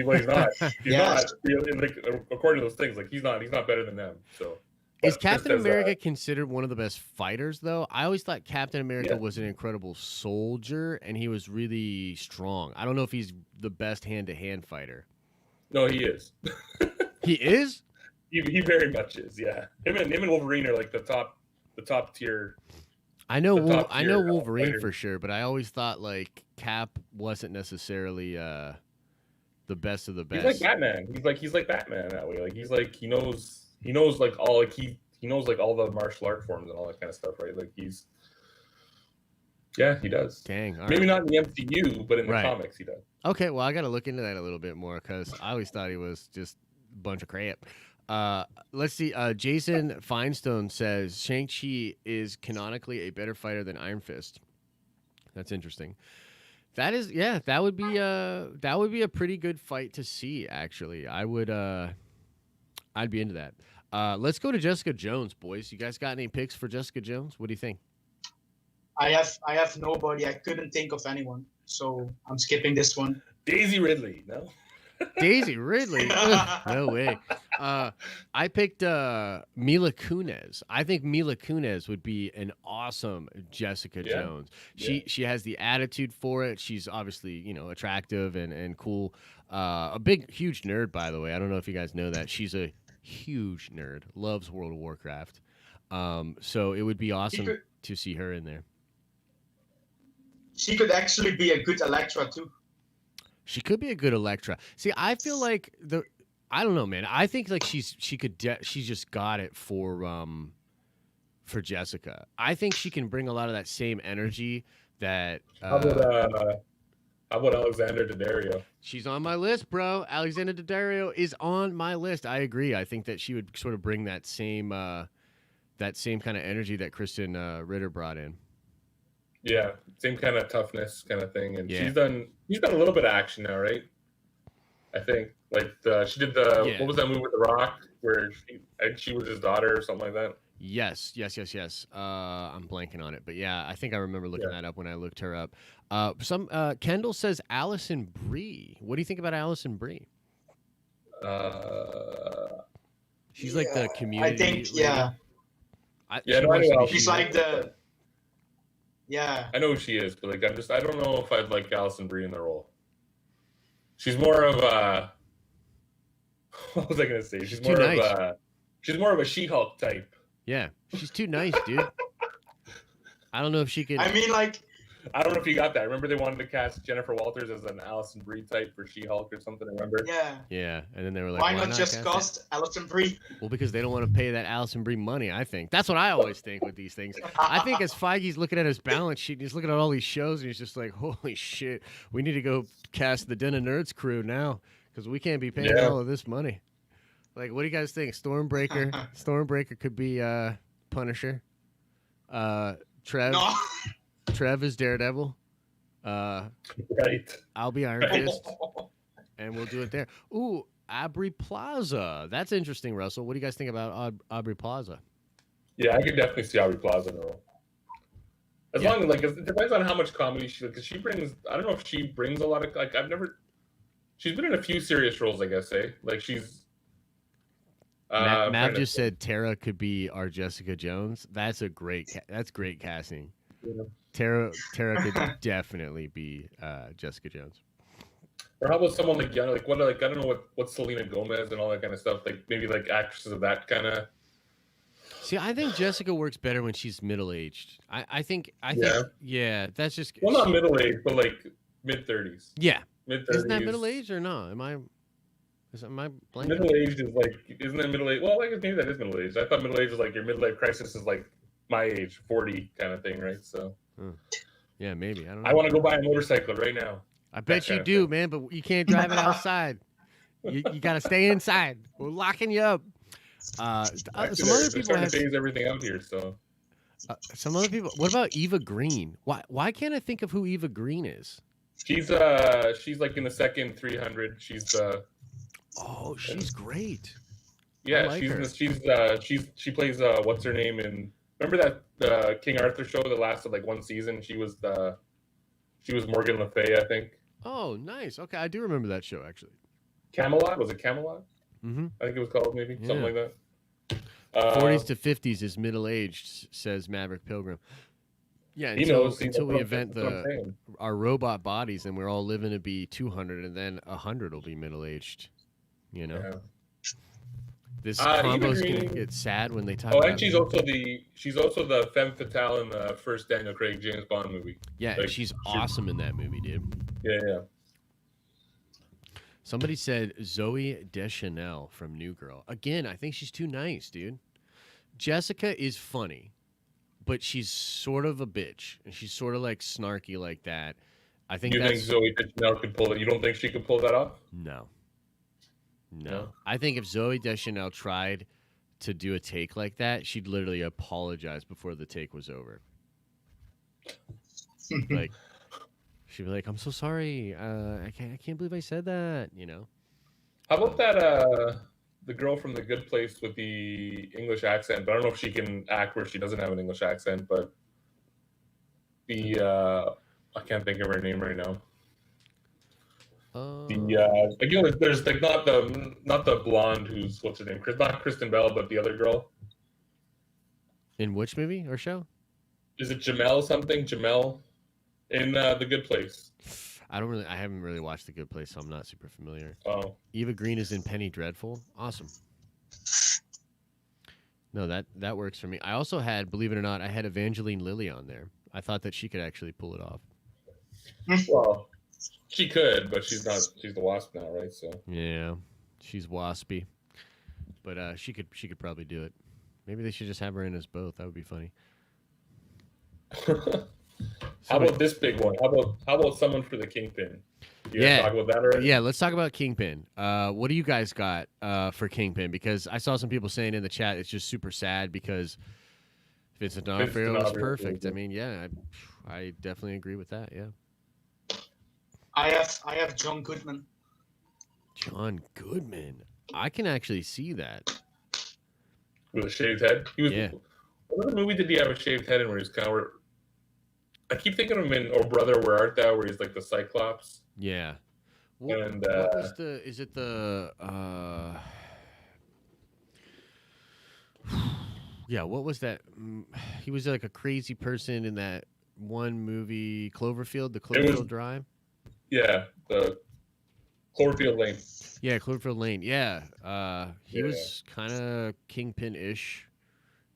Well, he's not. He's Yes. not. Like, according to those things, like he's not better than them. So. is But Captain just as, America considered one of the best fighters, though? I always thought Captain America Yeah. was an incredible soldier, and he was really strong. I don't know if he's the best hand-to-hand fighter. No, he is. He is? He very much is. Yeah. Him and Wolverine are like the top tier. I know The top I know tier, Wolverine fighter. for sure, but I always thought like Cap wasn't necessarily the best of the best. He's like Batman. He's like Batman that way. Like he knows like all he knows like all the martial art forms and all that kind of stuff, right? Like he does. Dang. All Maybe right. not in the MCU, but in the Right. comics he does. Okay, well I got to look into that a little bit more because I always thought he was just a bunch of crap. Let's see. Jason Feinstone says Shang-Chi is canonically a better fighter than Iron Fist. That's interesting. That is, yeah, that would be a pretty good fight to see. Actually, I'd be into that. Let's go to Jessica Jones, boys. You guys got any picks for Jessica Jones? What do you think? I have nobody. I couldn't think of anyone, so I'm skipping this one. Daisy Ridley, no. Daisy Ridley? Ugh, no way. I picked Mila Kunis. I think Mila Kunis would be an awesome Jessica Jones. She has the attitude for it. She's obviously, attractive and cool. A huge nerd, by the way. I don't know if you guys know that. She's a huge nerd. Loves World of Warcraft. So it would be awesome to see her in there. She could actually be a good Elektra too. She could be a good Elektra. See, I feel like I don't know, man. I think like she's just got it for Jessica. I think she can bring a lot of that same energy that. How about Alexander Daddario? She's on my list, bro. Alexander Daddario is on my list. I agree. I think that she would sort of bring that same kind of energy that Kristen Ritter brought in. Yeah, same kind of toughness kind of thing, and Yeah. she's done a little bit of action now, right? I think like she did what was that movie with The Rock where she was his daughter or something like that? Yes. I'm blanking on it, but yeah, I think I remember looking that up when I looked her up. Kendall says Allison Brie. What do you think about Allison Brie? She's like the community. I think lady. She's like the. Yeah. I know who she is, but like I don't know if I'd like Allison Brie in the role. She's more of a. What was I gonna say? She's more nice. She's more of a She-Hulk type. Yeah, she's too nice, dude. I don't know if she could. I mean, like. I don't know if you got that. Remember they wanted to cast Jennifer Walters as an Allison Brie type for She-Hulk or something. Remember? Yeah. Yeah, and then they were like, why not just cast Allison Brie? Well, because they don't want to pay that Allison Brie money. I think that's what I always think with these things. I think as Feige's looking at his balance sheet, and he's looking at all these shows, and he's just like, "Holy shit, we need to go cast the Den of Nerds crew now because we can't be paying all of this money." Like, what do you guys think? Stormbreaker could be Punisher. Trev. No. Trev is Daredevil. Right. I'll be Iron Fist, and we'll do it there. Ooh, Aubrey Plaza. That's interesting, Russell. What do you guys think about Aubrey Plaza? Yeah, I could definitely see Aubrey Plaza in the role. As long as it depends on how much comedy because she brings. I don't know if she brings a lot of she's been in a few serious roles, I guess. Like she's. Mav just said Tara could be our Jessica Jones. That's great casting. Yeah. Tara could definitely be Jessica Jones. Or how about someone like young, like I don't know what Selena Gomez and all that kind of stuff. Like maybe like actresses of that kind of See, I think Jessica works better when she's middle-aged. I think, that's just... Well, not middle-aged, but like mid-30s. Yeah. Mid-30s. Isn't that middle-aged or no? Am I blanking? Middle-aged is like, isn't that middle-aged? Well, I guess maybe that is middle-aged. I thought middle-aged was like your midlife crisis is like my age, 40 kind of thing, right? So. Yeah, maybe. I don't know. I want to go buy a motorcycle right now. I bet you do, man, but you can't drive it outside. You got to stay inside. We're locking you up. Some other people have to phase everything out here. So some other people. What about Eva Green? Why can't I think of who Eva Green is? She's like in the second 300. She's she's great. Yeah, like her. She plays what's her name in? Remember that King Arthur show that lasted like one season? She was Morgan Le Fay, I think. Oh, nice. Okay, I do remember that show actually. Camelot, was it Camelot? Mm-hmm. I think it was called maybe something like that. 40s to 50s is middle aged, says Maverick Pilgrim. Yeah, until we invent our robot bodies and we're all living to be 200, and then 100 will be middle aged. You know. Yeah. This combo's gonna get sad when they talk. Oh, and she's also the femme fatale in the first Daniel Craig James Bond movie. Yeah, like, she's awesome in that movie, dude. Yeah. Somebody said Zooey Deschanel from New Girl. Again, I think she's too nice, dude. Jessica is funny, but she's sort of a bitch, and she's sort of like snarky like that. I think. You think Zooey Deschanel could pull it? You don't think she could pull that off? No. I think if Zooey Deschanel tried to do a take like that, she'd literally apologize before the take was over. Like, she'd be like, "I'm so sorry. I can't believe I said that." You know. How about that? The girl from The Good Place with the English accent, but I don't know if she can act where she doesn't have an English accent. But I can't think of her name right now. There's like not the blonde who's what's her name? Not Kristen Bell, but the other girl. In which movie or show? Is it Jamel something? Jamel in The Good Place. I haven't really watched The Good Place, so I'm not super familiar. Oh. Eva Green is in Penny Dreadful. Awesome. No, that works for me. I also had, believe it or not, I had Evangeline Lilly on there. I thought that she could actually pull it off. Well, she could, but she's not. She's the Wasp now, right? So yeah, she's waspy, but she could probably do it. Maybe they should just have her in as both. That would be funny. How about this big one? How about someone for the Kingpin? Talk about that already? Yeah, let's talk about Kingpin. What do you guys got for Kingpin? Because I saw some people saying in the chat it's just super sad because Vincent D'Onofrio is perfect. I mean, yeah, I definitely agree with that. Yeah. I have John Goodman. John Goodman. I can actually see that. With a shaved head? What other movie did he have a shaved head in where he's kind of... I keep thinking of him in Oh Brother, Where Art Thou, where he's like the Cyclops. Yeah. What was the... Is it the... Yeah, what was that? He was like a crazy person in that one movie, Cloverfield, the Cloverfield Drive? Yeah, the Cloverfield Lane. Yeah, Cloverfield Lane. Yeah. He was kind of Kingpin-ish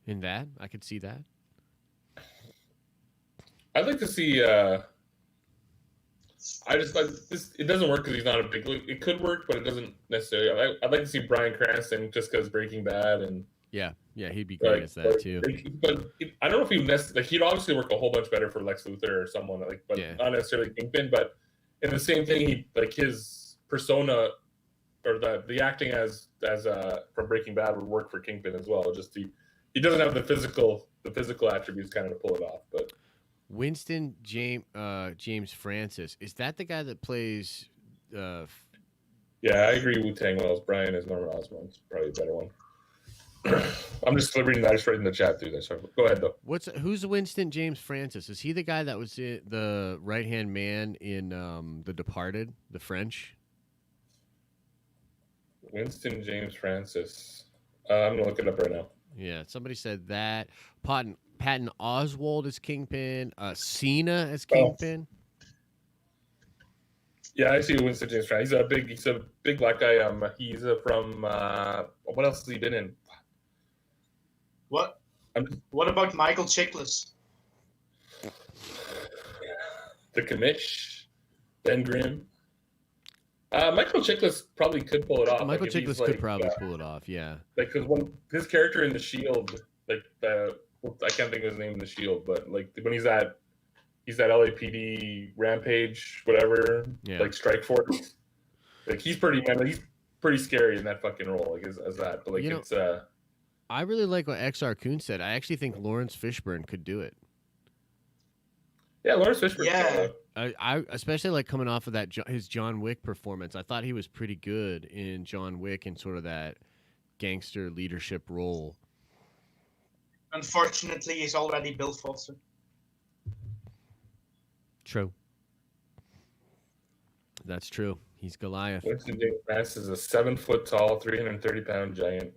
in that. I could see that. I'd like to see... I just like this. It doesn't work because he's not a big... It could work, but it doesn't necessarily... I'd like to see Bryan Cranston just because Breaking Bad and... Yeah, he'd be great as that too. But I don't know if he'd obviously work a whole bunch better for Lex Luthor or someone not necessarily Kingpin, but in the same thing, his persona or the acting as from Breaking Bad would work for Kingpin as well. Just he doesn't have the physical attributes kind of to pull it off. But Winston James Francis, is that the guy that plays? Yeah, I agree. Wu-Tang Wells. Brian is Norman Osborn's probably a better one. I'm just reading that. I just read in the chat through this. So go ahead though. Who's Winston James Francis? Is he the guy that was the right hand man in The Departed, the French? Winston James Francis. I'm gonna look it up right now. Yeah, somebody said that. Patton Oswalt is Kingpin. Cena as Kingpin. Yeah, I see Winston James Francis. He's a big black guy. He's from what else has he been in? What? What about Michael Chiklis? The commish, Ben Grimm. Michael Chiklis probably could pull it off. Michael if he's, Chiklis could probably pull it off. Yeah. Like, because when his character in The Shield, like I can't think of his name in The Shield, but like when he's that LAPD rampage, whatever, like Strike Force. Like he's pretty scary in that fucking role, like as that. But like it's I really like what XR Kuhn said. I actually think Lawrence Fishburne could do it. Yeah, Lawrence Fishburne. Yeah. I especially like coming off of his John Wick performance. I thought he was pretty good in John Wick and sort of that gangster leadership role. Unfortunately, he's already Bill Foster. True. That's true. He's Goliath. Winston Mass is a 7 foot tall, 330-pound giant.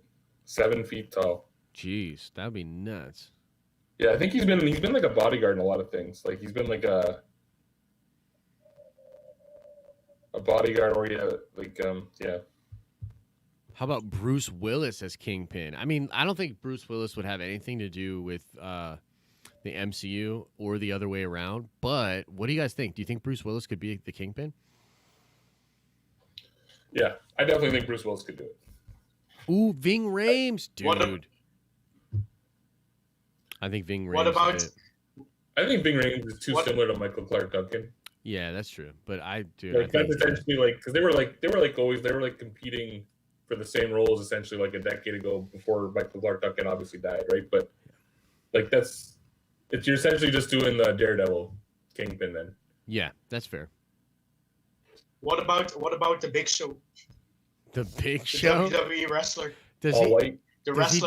7 feet tall. Jeez, that would be nuts. Yeah, I think he's been like a bodyguard in a lot of things. Like he's been like a bodyguard, or yeah. How about Bruce Willis as Kingpin? I mean, I don't think Bruce Willis would have anything to do with the MCU or the other way around. But what do you guys think? Do you think Bruce Willis could be the Kingpin? Yeah, I definitely think Bruce Willis could do it. Ooh, Ving Rhames, dude. I think Ving Rhames. What about? I think Ving Rhames is too similar to Michael Clark Duncan. Yeah, that's true. But I do. Like that's essentially like because they were competing for the same roles essentially like a decade ago before Michael Clark Duncan obviously died, right? But like you're essentially just doing the Daredevil Kingpin then. Yeah, that's fair. What about the Big Show? The Big Show. WWE wrestler. Does he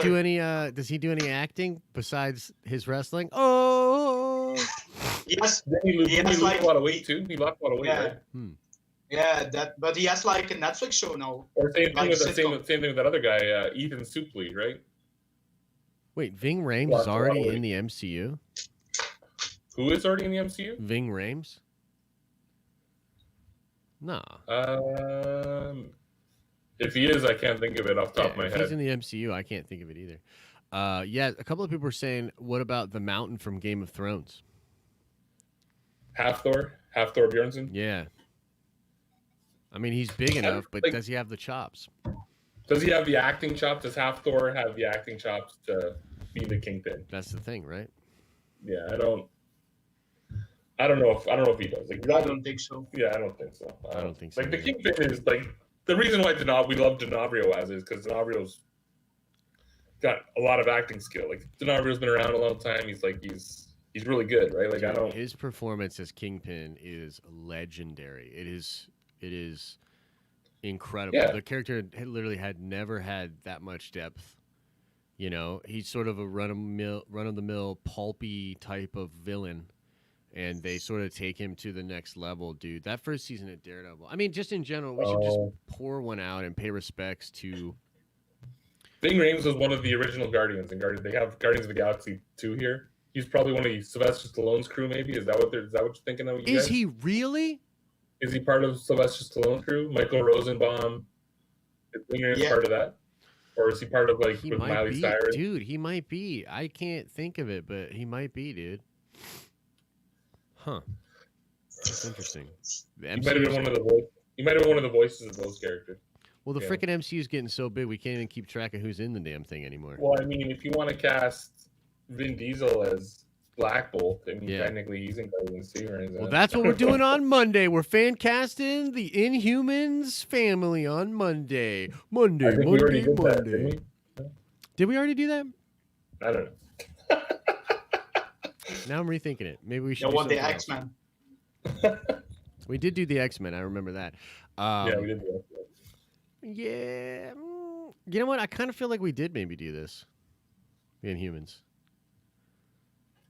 do any acting besides his wrestling? Oh. Yes. He lost a lot of weight too. He lost a lot of weight. Yeah. Right? Yeah, but he has like a Netflix show now. Or same thing with that other guy, Ethan Suplee, right? Wait, Ving Rhames is already in the MCU? Who is already in the MCU? Ving Rhames? No. If he is, I can't think of it off the top of my head. If he's in the MCU, I can't think of it either. Yeah, a couple of people were saying, what about the Mountain from Game of Thrones? Half Thor Bjornsson? Yeah. I mean, he's big enough, but does he have the chops? Does he have the acting chops? Does Half Thor have the acting chops to be the Kingpin? That's the thing, right? Yeah, I don't know if he does. Like, I don't think so. Yeah, I don't think so. I don't think so. Like the Kingpin is like the reason why we love D'Onofrio as is because D'Onovrio's got a lot of acting skill. Like D'Onovrio's been around a long time. He's really good, right? Like dude, his performance as Kingpin is legendary. It is incredible. Yeah. The character literally had never had that much depth. You know, he's sort of a run of the mill pulpy type of villain, and they sort of take him to the next level, dude. That first season of Daredevil. I mean, just in general, we should just pour one out and pay respects to. Ving Rhames was one of the original Guardians, and they have Guardians of the Galaxy 2 here. He's probably one of Sylvester Stallone's crew, maybe. Is that what you're thinking of? Is he really? Is he part of Sylvester Stallone's crew? Michael Rosenbaum? Is Ving Rhames part of that? Or is he part of with Miley Cyrus? Dude, he might be. I can't think of it, but he might be, dude. Huh. That's interesting. He might have been one of the voices of those characters. Well, the freaking MCU is getting so big, we can't even keep track of who's in the damn thing anymore. Well, I mean, if you want to cast Vin Diesel as Black Bolt, I mean, technically he's in Guardians 2. Right? Well, that's what we're doing on Monday. We're fan casting the Inhumans family on Monday. Monday. Did we already do that? I don't know. Now I'm rethinking it. Maybe we should. The X-Men. We did do the X-Men. I remember that. Yeah, we did do that. Yeah. You know what? I kind of feel like we did maybe do this. The Inhumans.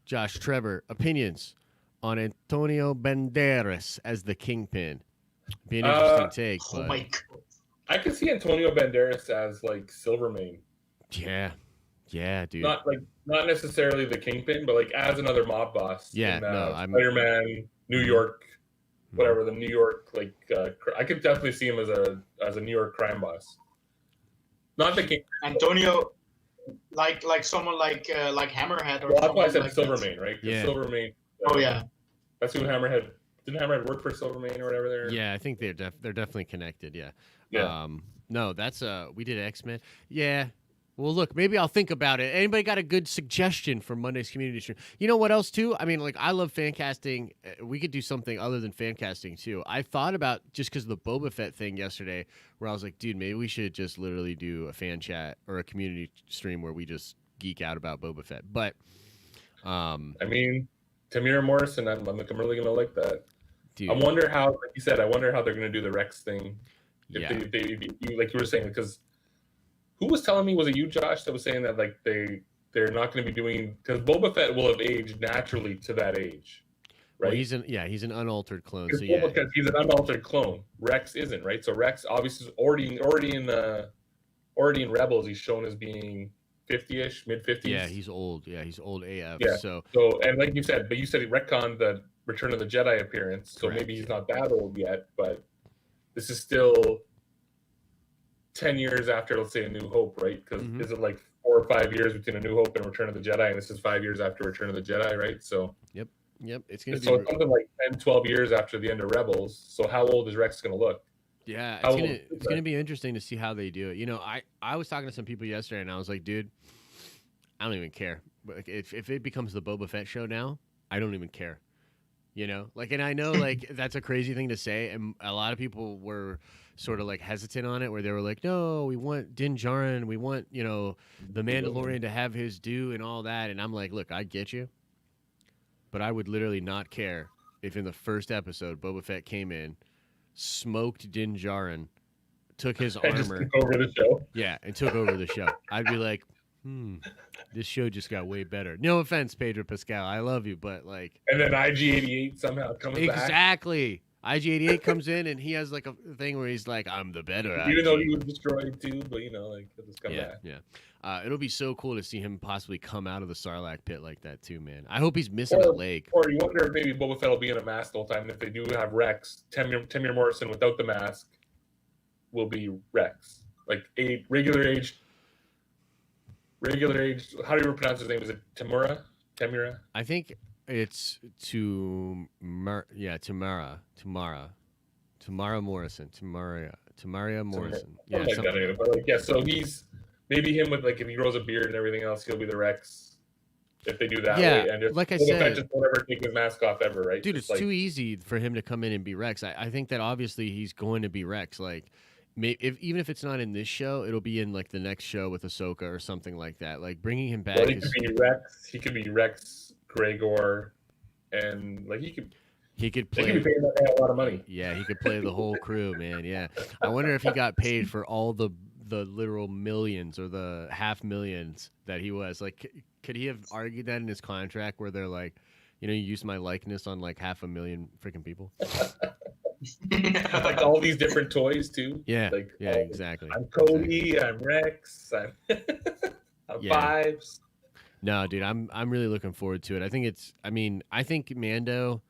Josh, Trevor, opinions on Antonio Banderas as the Kingpin. Be an interesting take. Oh but... my God. I could see Antonio Banderas as Silvermane. Yeah, dude. Not necessarily the Kingpin, but as another mob boss. Yeah, in, Spider-Man, New York, whatever the New York I could definitely see him as a New York crime boss. Not the King. like someone like Hammerhead or Well, that's why I someone said like that. Silvermane, right? 'Cause Yeah. Silvermane. Oh yeah. That's who Hammerhead. Didn't Hammerhead work for Silvermane or whatever? There. Yeah, I think they're definitely connected. Yeah. Yeah. No, that's we did X-Men. Yeah. Well, look, maybe I'll think about it. Anybody got a good suggestion for Monday's community stream? You know what else too? I mean, like I love fan casting. We could do something other than fan casting too. I thought about just because of the Boba Fett thing yesterday, where I was like, dude, maybe we should just literally do a fan chat or a community stream where we just geek out about Boba Fett. But, I mean, Tamira Morrison, I'm really gonna like that. dude, I wonder how, like you said, I wonder how they're gonna do the Rex thing. If yeah. they like you were saying, because who was telling me, was it you, Josh, that was saying that like they're not going to be doing, because Boba Fett will have aged naturally to that age, right? Well, he's an unaltered clone. So Boba Fett, he's an unaltered clone. Rex isn't, right? So Rex obviously is already in Rebels. He's shown as being 50-ish, mid-50s. Yeah, he's old. Yeah, he's old AF. Yeah. So and like you said, but you said he retconned the Return of the Jedi appearance, so Correct. maybe he's not that old yet, but this is still 10 years after, let's say, A New Hope, right? Because is it like 4 or 5 years between A New Hope and Return of the Jedi, and this is 5 years after Return of the Jedi, right? So yep, it's gonna be something like 10, 12 years after the end of Rebels. So how old is Rex going to look? Yeah, it's gonna be interesting to see how they do it. You know, I was talking to some people yesterday, and I was like, dude, I don't even care. Like, if it becomes the Boba Fett show now, I don't even care. You know, like, and I know like that's a crazy thing to say, and a lot of people were sort of like hesitant on it, where they were like, no, we want Din Djarin, we want, you know, the Mandalorian to have his due and all that, and I'm like, look, I get you, but I would literally not care if in the first episode Boba Fett came in, smoked Din Djarin, took his armor, just took over the show. Yeah, and took over the show. I'd be like, this show just got way better. No offense, Pedro Pascal, I love you, but like, and then IG-88 somehow comes back. Exactly. IG-88 comes in and he has like a thing where he's like, I'm the better. Even though he was destroyed too, but you know, like he'll just come back. Yeah. It'll be so cool to see him possibly come out of the Sarlacc pit like that too, man. I hope he's missing a leg. Or you wonder if maybe Boba Fett will be in a mask the whole time. And if they do have Rex, Tamir Morrison without the mask will be Rex, like a regular age. How do you pronounce his name? Is it Tamira? I think it's Tamara Morrison. Tamaria Morrison. Yeah, like that, but like, yeah. So he's maybe him with like, if he grows a beard and everything else, he'll be the Rex. If they do that way, and just, like I said, just won't ever take his mask off ever, right? Dude, it's too easy for him to come in and be Rex. I think that obviously he's going to be Rex. Like, even if it's not in this show, it'll be in like the next show with Ahsoka or something like that. Like bringing him back. Well, he could be Rex. He could be Rex, Gregor, and like he could play. He could be paying that guy a lot of money. Yeah, he could play the whole crew, man. Yeah, I wonder if he got paid for all the literal millions or the half millions that he was. Like, could he have argued that in his contract where they're like, you know, you used my likeness on like 500,000 freaking people. Like all these different toys too. Yeah. Like, exactly. I'm Cody. Exactly. I'm Rex. I'm Vibes. No, dude, I'm really looking forward to it. I think Mando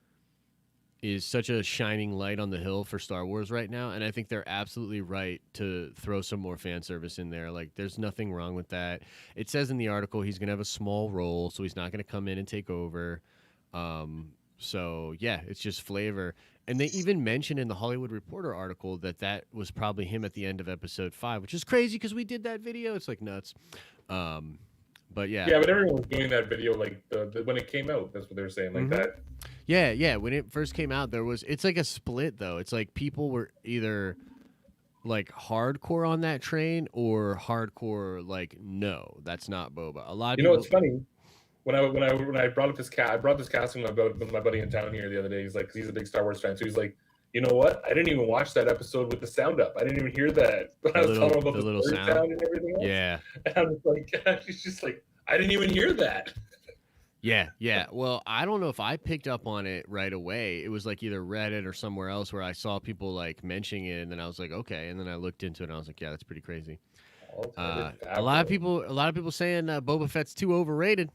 is such a shining light on the hill for Star Wars right now, and I think they're absolutely right to throw some more fan service in there. Like, there's nothing wrong with that. It says in the article he's going to have a small role, so he's not going to come in and take over. So, yeah, it's just flavor. And they even mentioned in the Hollywood Reporter article that was probably him at the end of episode 5, which is crazy because we did that video. It's like nuts. But yeah. Yeah, but everyone was doing that video like when it came out. That's what they were saying, like that. Yeah. When it first came out, it's like a split though. It's like people were either like hardcore on that train or hardcore like, no, that's not Boba. A lot of people. You know, it's funny. When I brought up this I brought this casting with my buddy in town here the other day. He's like, 'cause he's a big Star Wars fan, so he's like, you know what? I didn't even watch that episode with the sound up. I didn't even hear that. But I was talking about the little sound and everything else. Yeah. And I was like, he's just like, I didn't even hear that. Yeah. Well, I don't know if I picked up on it right away. It was like either Reddit or somewhere else where I saw people like mentioning it, and then I was like, okay. And then I looked into it, and I was like, yeah, that's pretty crazy. A lot of people saying Boba Fett's too overrated.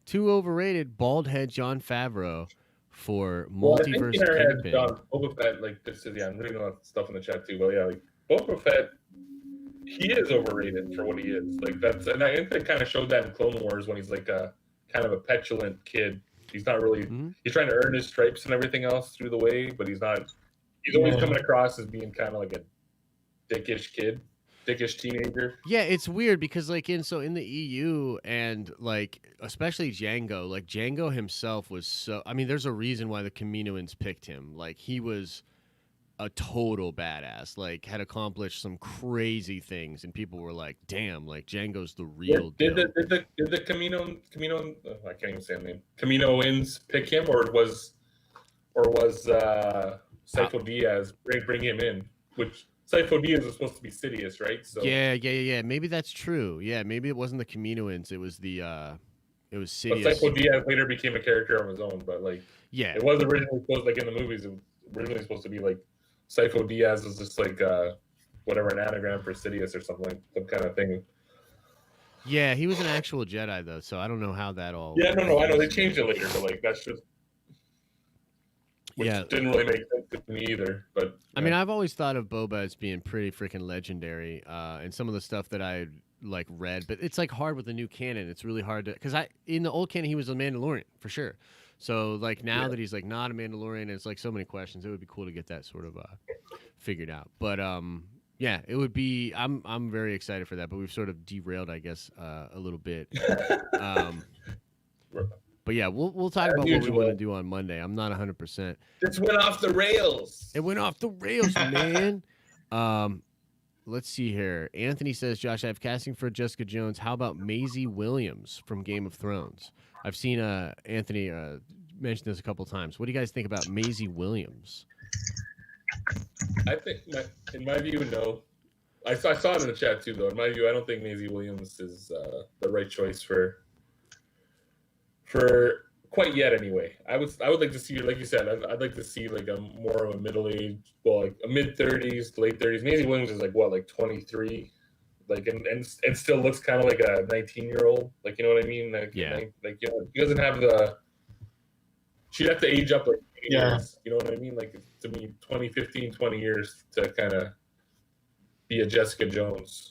Too overrated. Bald head Jon Favreau for multiverse Kingpin. Boba Fett, like this is I'm reading a lot of stuff in the chat too. But yeah, like Boba Fett, he is overrated for what he is. Like and I think they kind of showed that in Clone Wars when he's like a kind of a petulant kid. He's not really. Mm-hmm. He's trying to earn his stripes and everything else through the way, but he's not. He's always coming across as being kind of like a dickish kid, dickish teenager. Yeah, it's weird because like in the EU and like especially Django, like Django himself was so. I mean, there's a reason why the Kaminoans picked him. Like he was a total badass, like had accomplished some crazy things, and people were like, "Damn, like Django's the real deal." Did the Camino? I can't even say the name. Kaminoans pick him, or was Sifo Dyas bring him in? Which Sifo Dyas is supposed to be Sidious, right? So yeah. Maybe that's true. Yeah, maybe it wasn't the Kaminoans. It was Sidious. But Sifo Dyas later became a character on his own. But like, yeah, it was originally supposed, like in the movies, it was originally supposed to be like Sifo Dyas is just like whatever, an anagram for Sidious or something, like some kind of thing. Yeah, he was an actual Jedi though, so I don't know how that all. Yeah, no, I know they changed it later, but like that's just. Which didn't really make sense to me either. But I mean, I've always thought of Boba as being pretty freaking legendary, and some of the stuff that I like read, but it's like hard with the new canon. It's really hard to because in the old canon he was a Mandalorian for sure. So like now that he's like not a Mandalorian, it's like so many questions. It would be cool to get that sort of figured out. But yeah, it would be. I'm very excited for that. But we've sort of derailed, I guess, a little bit. But yeah, we'll talk about what we want to do on Monday. I'm not 100%. This went off the rails. It went off the rails, man. Let's see here. Anthony says, Josh, I have casting for Jessica Jones. How about Maisie Williams from Game of Thrones? I've seen Anthony mention this a couple times. What do you guys think about Maisie Williams? I think, in my view, no. I saw it in the chat too, though. In my view, I don't think Maisie Williams is the right choice for quite yet. Anyway, I would like to see, like you said, I'd like to see like a more of a middle-aged, well, like a mid-30s, late 30s. Maisie Williams is like what, like 23, like and still looks kind of like a 19-year-old. Like, you know what I mean? Like, yeah. Like, you know, she doesn't have the. She'd have to age up like 8 years. You know what I mean? Like to me, 20 years to kind of be a Jessica Jones.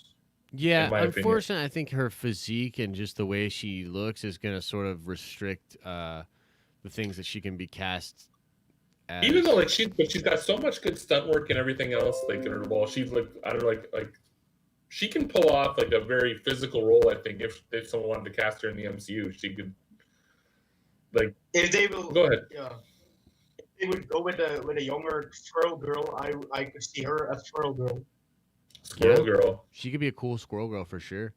Yeah, unfortunately, I think her physique and just the way she looks is going to sort of restrict the things that she can be cast as. Even though, like, she's got so much good stunt work and everything else, like, in her role, she's, like, I don't know, like, she can pull off, like, a very physical role, I think, if someone wanted to cast her in the MCU, she could, like... If they will... Go ahead. Yeah. If they would go with a younger Squirrel Girl, I could see her as Squirrel Girl. Squirrel Girl. She could be a cool Squirrel Girl for sure.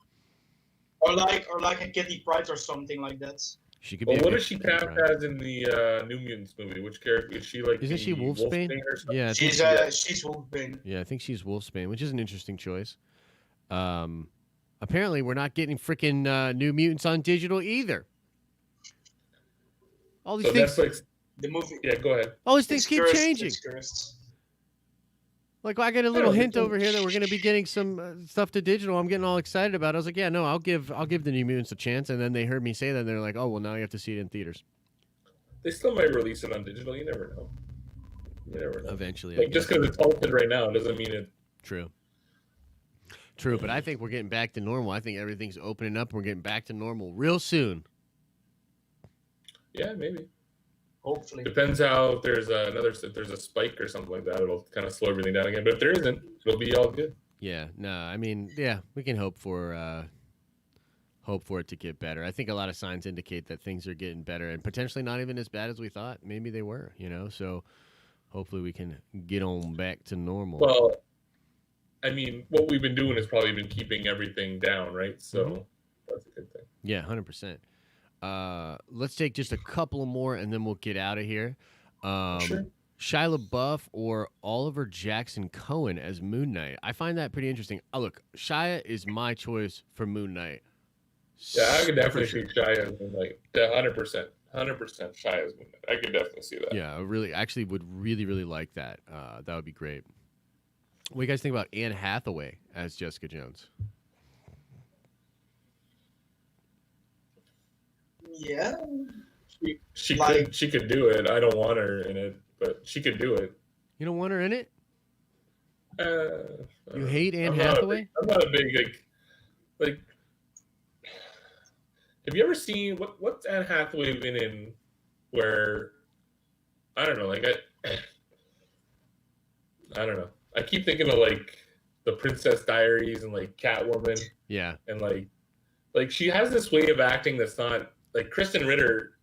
Or like a Kitty Pryde or something like that. She could be. Well, what is she cast as in the New Mutants movie? Which character is she? Like, isn't she Wolfsbane? Yeah, she's Wolfsbane. Yeah, I think she's Wolfsbane, which is an interesting choice. Apparently, we're not getting freaking New Mutants on digital either. All these things. Netflix, the movie. Yeah, go ahead. All these things keep changing. Like, I get a little hint over here that we're going to be getting some stuff to digital. I'm getting all excited about it. I was like, yeah, no, I'll give the New Mutants a chance. And then they heard me say that, and they're like, oh, well, now you have to see it in theaters. They still might release it on digital. You never know. You never know. Eventually. Like, just because it's halted right now doesn't mean it. True, but I think we're getting back to normal. I think everything's opening up, and we're getting back to normal real soon. Yeah, maybe. Hopefully. Depends how if there's a spike or something like that, it'll kind of slow everything down again. But if there isn't, it'll be all good. Yeah, no, I mean, yeah, we can hope for it to get better. I think a lot of signs indicate that things are getting better and potentially not even as bad as we thought. Maybe they were, so hopefully we can get on back to normal. Well, I mean, what we've been doing has probably been keeping everything down, right? So that's a good thing. Yeah, 100%. Let's take just a couple more and then we'll get out of here. Sure. Shia LaBeouf or Oliver Jackson Cohen as Moon Knight. I find that pretty interesting. Oh, look, Shia is my choice for Moon Knight. Yeah, I could definitely see Shia as Moon Knight. 100%. 100% Shia as Moon Knight. I could definitely see that. Yeah, I would really like that. That would be great. What do you guys think about Anne Hathaway as Jessica Jones? Yeah. She could do it. I don't want her in it, but she could do it. You don't want her in it? You hate Anne I'm not a Hathaway? big- I'm not a big like. Have you ever seen what's Anne Hathaway been in? Where I don't know, like I don't know. I keep thinking of like the Princess Diaries and like Catwoman Yeah. and like she has this way of acting that's not like Kristen Ritter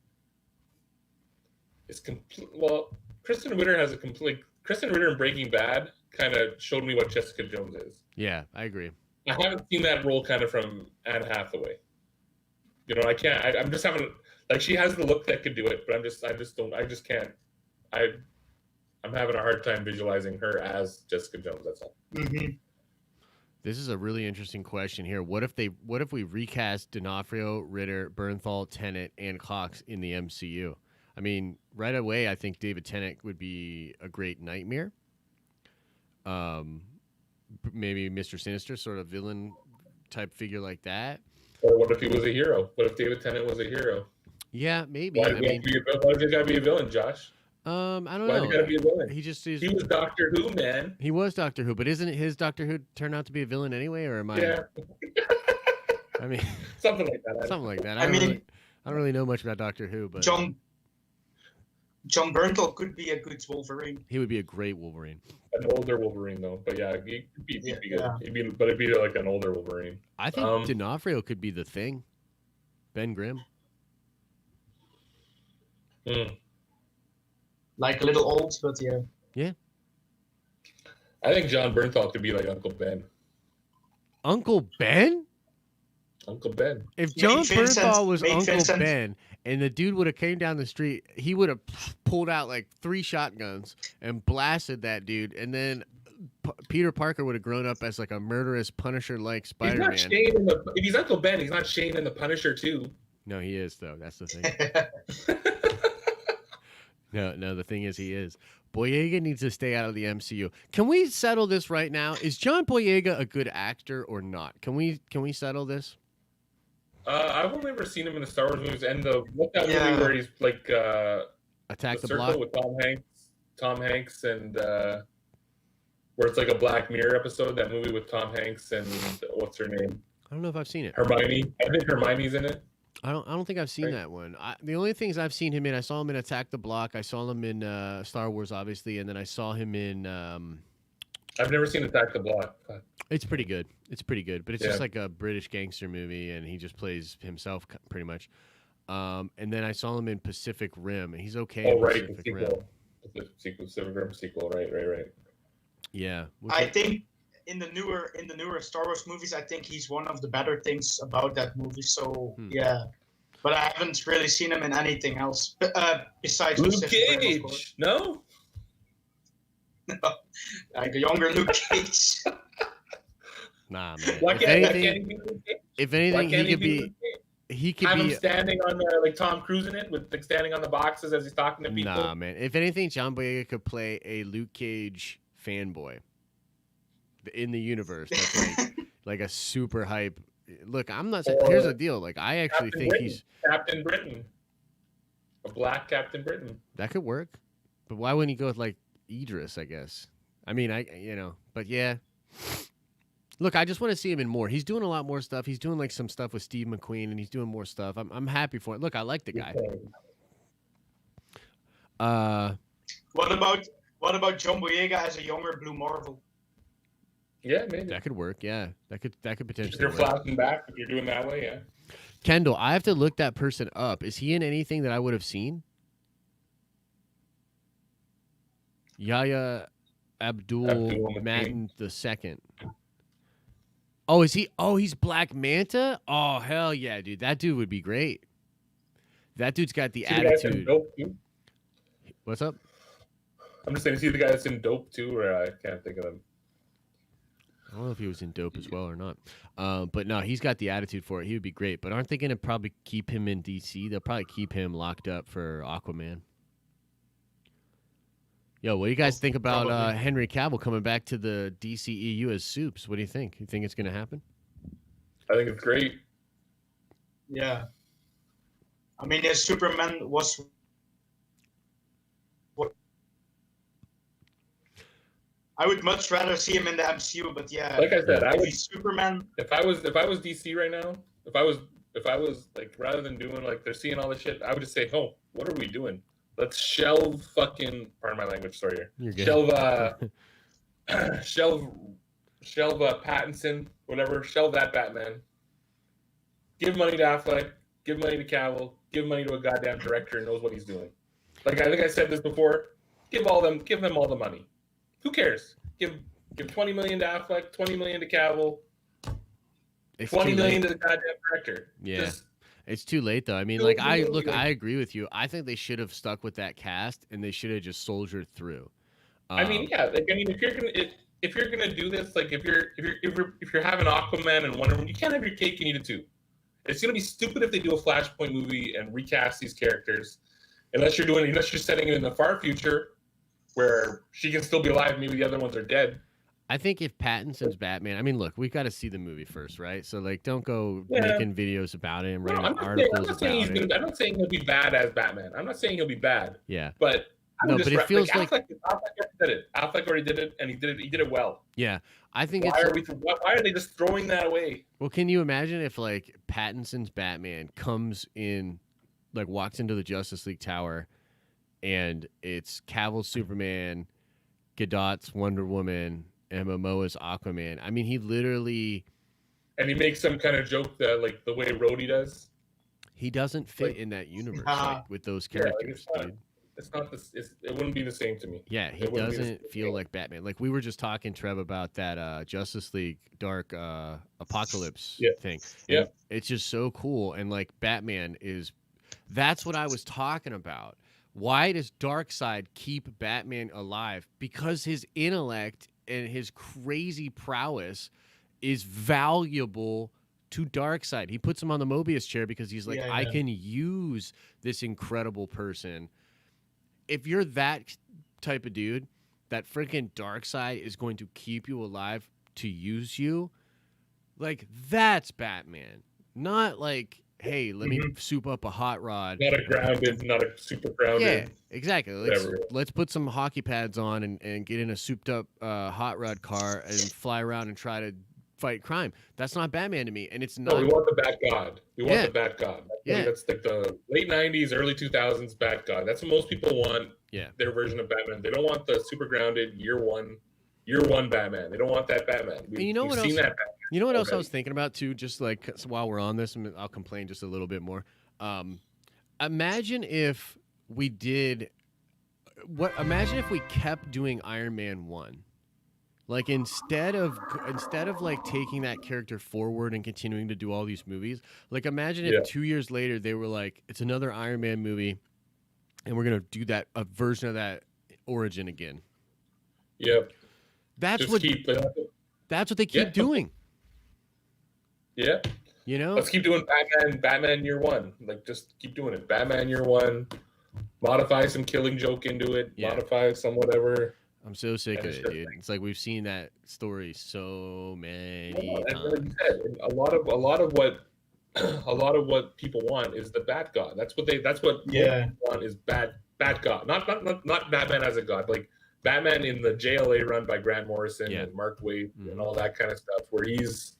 is complete. Well, Kristen Ritter has a complete. Kristen Ritter in Breaking Bad kind of showed me what Jessica Jones is. Yeah, I agree. I haven't seen that role kind of from Anne Hathaway. You know, I can't. I'm just having like she has the look that could do it, but I just can't. I'm having a hard time visualizing her as Jessica Jones. That's all. Mm-hmm. This is a really interesting question here. What if we recast D'Onofrio, Ritter, Bernthal, Tennant, and Cox in the MCU? I mean, right away, I think David Tennant would be a great Nightmare. Maybe Mr. Sinister, sort of villain type figure like that. Or what if he was a hero? What if David Tennant was a hero? Yeah, maybe. Why does he gotta be a villain, Josh? I don't Why know. does he gotta be a villain? He was Doctor Who, man. He was Doctor Who, but isn't his Doctor Who turn out to be a villain anyway, or am I? Yeah. I mean, something like that. Something like that. I don't really know much about Doctor Who, but John Bernthal could be a good Wolverine. he would be a great Wolverine. An older Wolverine, though. But yeah, he'd be good. Yeah. It'd be like an older Wolverine. I think D'Onofrio could be the Thing. Ben Grimm. Like a little old, but yeah. Yeah. I think John Bernthal could be like Uncle Ben. Uncle Ben? Uncle Ben. If John Bernthal was Uncle Vincent. Ben and the dude would have came down the street, he would have pulled out like 3 shotguns and blasted that dude, and then Peter Parker would have grown up as like a murderous Punisher-like Spider-Man. He's not Shane if he's Uncle Ben, he's not Shane in the Punisher too. No, he is though. That's the thing. No, the thing is he is. Boyega needs to stay out of the MCU. Can we settle this right now? Is John Boyega a good actor or not? Can we settle this? I've only ever seen him in the Star Wars movies and what's that movie where he's like Attack the Circle Block with Tom Hanks and where it's like a Black Mirror episode, that movie with Tom Hanks and what's her name? I don't know if I've seen it. Hermione. I think Hermione's in it. I don't think I've seen that one. The only things I've seen him in, I saw him in Attack the Block. I saw him in Star Wars, obviously, and then I saw him in. I've never seen Attack the Block. It's pretty good. But it's just like a British gangster movie, and he just plays himself pretty much. And then I saw him in Pacific Rim, and he's okay. Oh, right, Pacific the Rim. Pacific Rim sequel. Right. Yeah, I think in the newer Star Wars movies, I think he's one of the better things about that movie. So yeah, but I haven't really seen him in anything else besides Luke Pacific Rim, of Cage. course. No, Like a younger Luke Cage. Nah, man. Why can't he be Luke Cage? If anything, Why can't he could be. Luke Cage? He could Have be him standing on like Tom Cruise in it, with like standing on the boxes as he's talking to people. Nah, man. If anything, John Boyega could play a Luke Cage fanboy in the universe. That's like a super hype. Look, I'm not saying. Here's the deal. Like, I actually Captain think Britain. he's Captain Britain, a black Captain Britain. that could work. But why wouldn't he go with like Idris? I guess. I mean, but yeah. Look, I just want to see him in more. He's doing a lot more stuff. He's doing like some stuff with Steve McQueen, and he's doing more stuff. I'm happy for it. Look, I like the guy. What about John Boyega as a younger Blue Marvel? Yeah, maybe. That could work. Yeah, that could If potentially you're work. flashing back, if you're doing that way, yeah. Kendall, I have to look that person up. Is he in anything that I would have seen? Yahya Abdul Matin II. Oh, is he? Oh, he's Black Manta? Oh, hell yeah, dude. That dude would be great. That dude's got the See the guy that's in attitude. Dope too? What's up? I'm just saying, see the guy that's in Dope too, or I can't think of him. I don't know if he was in Dope as well or not. But no, he's got the attitude for it. He would be great. But aren't they going to probably keep him in DC? They'll probably keep him locked up for Aquaman. Yo, what do you guys think about Henry Cavill coming back to the DCEU as Supes? What do you think? You think it's going to happen? I think it's great. Yeah. I mean, his Superman was. I would much rather see him in the MCU, but yeah, Like I said, I if would he's Superman. if I was DC right now, if I was like rather than doing like they're seeing all this shit, I would just say, oh, what are we doing? Let's shelve fucking pardon my language, sorry here. You're good. Shelve Pattinson, whatever, shelve that Batman. Give money to Affleck, give money to Cavill, give money to a goddamn director who knows what he's doing. Like I think I said this before, give them all the money. Who cares? Give 20 million to Affleck, 20 million to Cavill, It's 20 too million late. to the goddamn director. Yeah. Just, It's too late though. I mean, No, like no, I no. agree with you. I think they should have stuck with that cast and they should have just soldiered through. I mean, yeah. Like, I mean, if you're gonna do this, like if you're having Aquaman and Wonder Woman, you can't have your cake and eat it too. It's gonna be stupid if they do a Flashpoint movie and recast these characters, unless you're setting it in the far future, where she can still be alive. Maybe the other ones are dead. I think if Pattinson's Batman, I mean, look, we got to see the movie first, right? So like, don't go Yeah. making videos about it and No, writing I'm not articles about saying it. I'm not saying he'll be bad as Batman. I'm not saying he'll be bad, Yeah, but I No, would but just it feels like- Affleck did it. Affleck already did it, and he did it well. yeah. I think Why it's. are they just throwing that away? Well, can you imagine if like Pattinson's Batman comes in, like walks into the Justice League Tower, and it's Cavill's Superman, Gadot's Wonder Woman, and Momoa's Aquaman. I mean, he literally And he makes some kind of joke that like the way Rhodey does. he doesn't fit Like- in that universe Uh-huh. like, with those Yeah, like, characters, it's not- dude. It's not this. It wouldn't be the same to me. Yeah, he It wouldn't be the doesn't same feel thing. like Batman. Like we were just talking, Trev, about that Justice League Dark Apocalypse Yeah. thing. Yeah. And it's just so cool. And like Batman is, that's what I was talking about. Why does Darkseid keep Batman alive? Because his intellect and his crazy prowess is valuable to Darkseid. He puts him on the Mobius chair because he's like, Yeah, I yeah. can use this incredible person. If you're that type of dude, that freaking Darkseid is going to keep you alive to use you, like that's Batman. Not like, hey, let me soup up a hot rod. Not a super grounded. Yeah, exactly. Whatever. Let's put some hockey pads on and get in a souped up hot rod car and fly around and try to fight crime. That's not Batman to me, and it's No, not. we want the Bat God. We want Yeah. the Bat God. Yeah. That's like the late '90s, early 2000s Bat God. That's what most people want. Yeah. Their version of Batman. They don't want the super grounded year one Batman. They don't want that Batman. And you know we've what seen else? that Batman. You know what else I already. was thinking about too? Just like so while we're on this, I'll complain just a little bit more. Imagine if we did Imagine if we kept doing Iron Man 1. Like instead of like taking that character forward and continuing to do all these movies, like imagine if Yeah. 2 years later they were like, it's another Iron Man movie, and we're gonna do a version of that origin again. Yep. That's Just what keep. that's what they keep Yeah. doing. Yeah. You know? Let's keep doing Batman year one. Like just keep doing it. Batman year one. Modify some Killing Joke into it. Yeah. Modify some whatever. I'm so sick of And it, it's dude. It's like we've seen that story so many And like times. you said, a lot of what people want is the Bat God. That's what Yeah. people want is Bat God. Not Batman as a god. Like Batman in the JLA run by Grant Morrison Yeah. and Mark Waid Mhm. and all that kind of stuff, where he's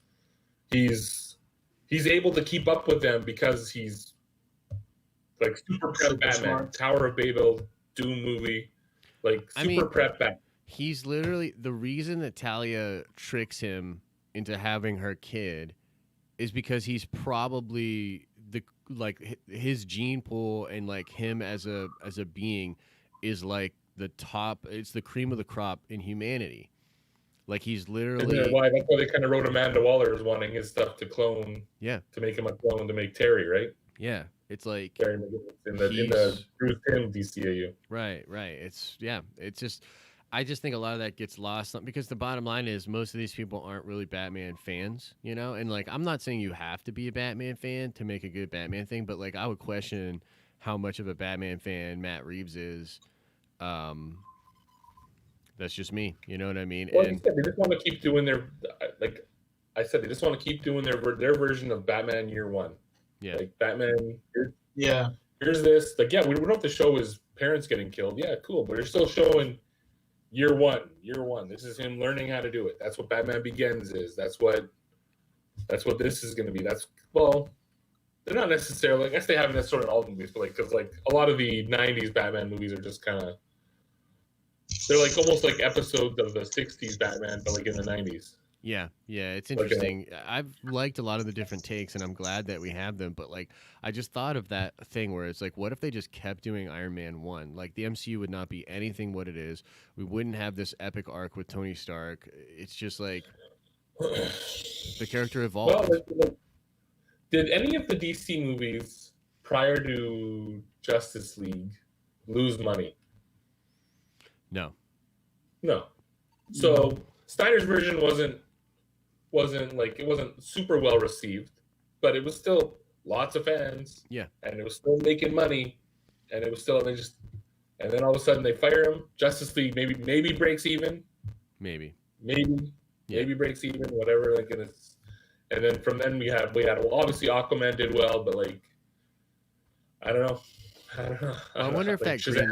able to keep up with them because he's like super prep Super Batman, smart. Tower of Babel, Doom movie, like I super mean, prep Batman. He's literally the reason that Talia tricks him into having her kid is because he's probably his gene pool and like him as a being is like the top. It's the cream of the crop in humanity. Like he's literally That's why they kind of wrote Amanda Waller as wanting his stuff to clone, yeah, to make him a clone to make Terry, right? yeah. It's like Terry McGinnis in the He's- Bruce Timm DCAU. right. It's just I just think a lot of that gets lost because the bottom line is most of these people aren't really Batman fans, you know? And like I'm not saying you have to be a Batman fan to make a good Batman thing, but like I would question how much of a Batman fan Matt Reeves is. That's just me, you know what I mean? Well, And you said, they just want to keep doing their, like I said, they just want to keep doing their version of Batman year one. yeah. Like Batman, Yeah. here's this. Like, yeah, we don't have to show his parents getting killed. Yeah, cool. But you're still showing year one. This is him learning how to do it. That's what Batman Begins is. That's what this is going to be. They're not necessarily. I guess they haven't necessarily in all the movies, but because a lot of the '90s Batman movies are just kind of. They're almost like episodes of the '60s Batman, but in the '90s. Yeah, it's interesting. I've liked a lot of the different takes, and I'm glad that we have them. But I just thought of that thing where it's what if they just kept doing Iron Man 1? The MCU would not be anything what it is. We wouldn't have this epic arc with Tony Stark. It's just the character evolved. Well, did any of the DC movies prior to Justice League lose money? No. So Snyder's version wasn't super well received, but it was still lots of fans. Yeah. And it was still making money, and it was still and then all of a sudden they fire him. Justice League maybe breaks even. Maybe breaks even, whatever. And then from then we had obviously Aquaman did well, but I don't know. I wonder if that Shazam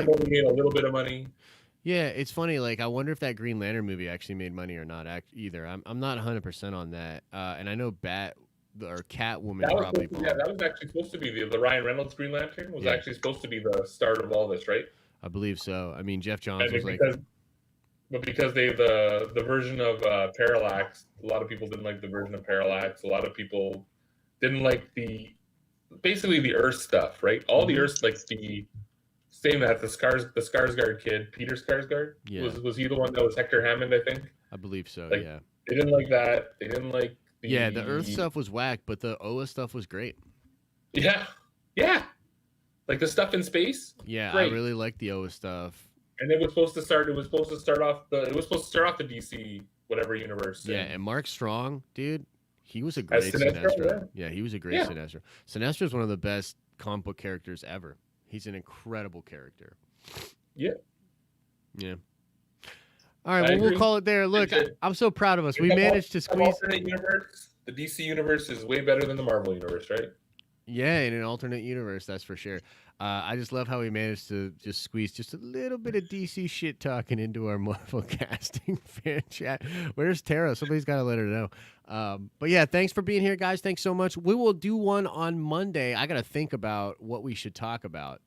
only made a little bit of money. Yeah, it's funny. I wonder if that Green Lantern movie actually made money or not. Either I'm not 100% on that. And I know Catwoman probably. That was actually supposed to be the Ryan Reynolds Green Lantern was actually supposed to be the start of all this, right? I believe so. I mean, Jeff Johns was but because they the version of Parallax, a lot of people didn't like the version of Parallax. A lot of people didn't like basically the Earth stuff, right? All the Earth, the same that the Skarsgård kid, Peter Skarsgård, was he the one that was Hector Hammond? I think. I believe so. Yeah. They didn't like that. They didn't like. The Earth stuff was whack, but the Oa stuff was great. Yeah. The stuff in space. Yeah, great. I really liked the Oa stuff. And it was supposed to start off the DC whatever universe. Yeah, and Mark Strong, dude, he was a great Sinestro. Yeah, he was a great Sinestro. Sinestro is one of the best comic book characters ever. He's an incredible character. Yeah. All right, we'll call it there. Look, I'm so proud of us. We managed to squeeze. Alternate universe. The DC universe is way better than the Marvel universe, right? Yeah, in an alternate universe, that's for sure. I just love how we managed to just squeeze just a little bit of DC shit talking into our Marvel casting fan chat. Where's Tara? Somebody's got to let her know. But yeah, thanks for being here, guys. Thanks so much. We will do one on Monday. I got to think about what we should talk about.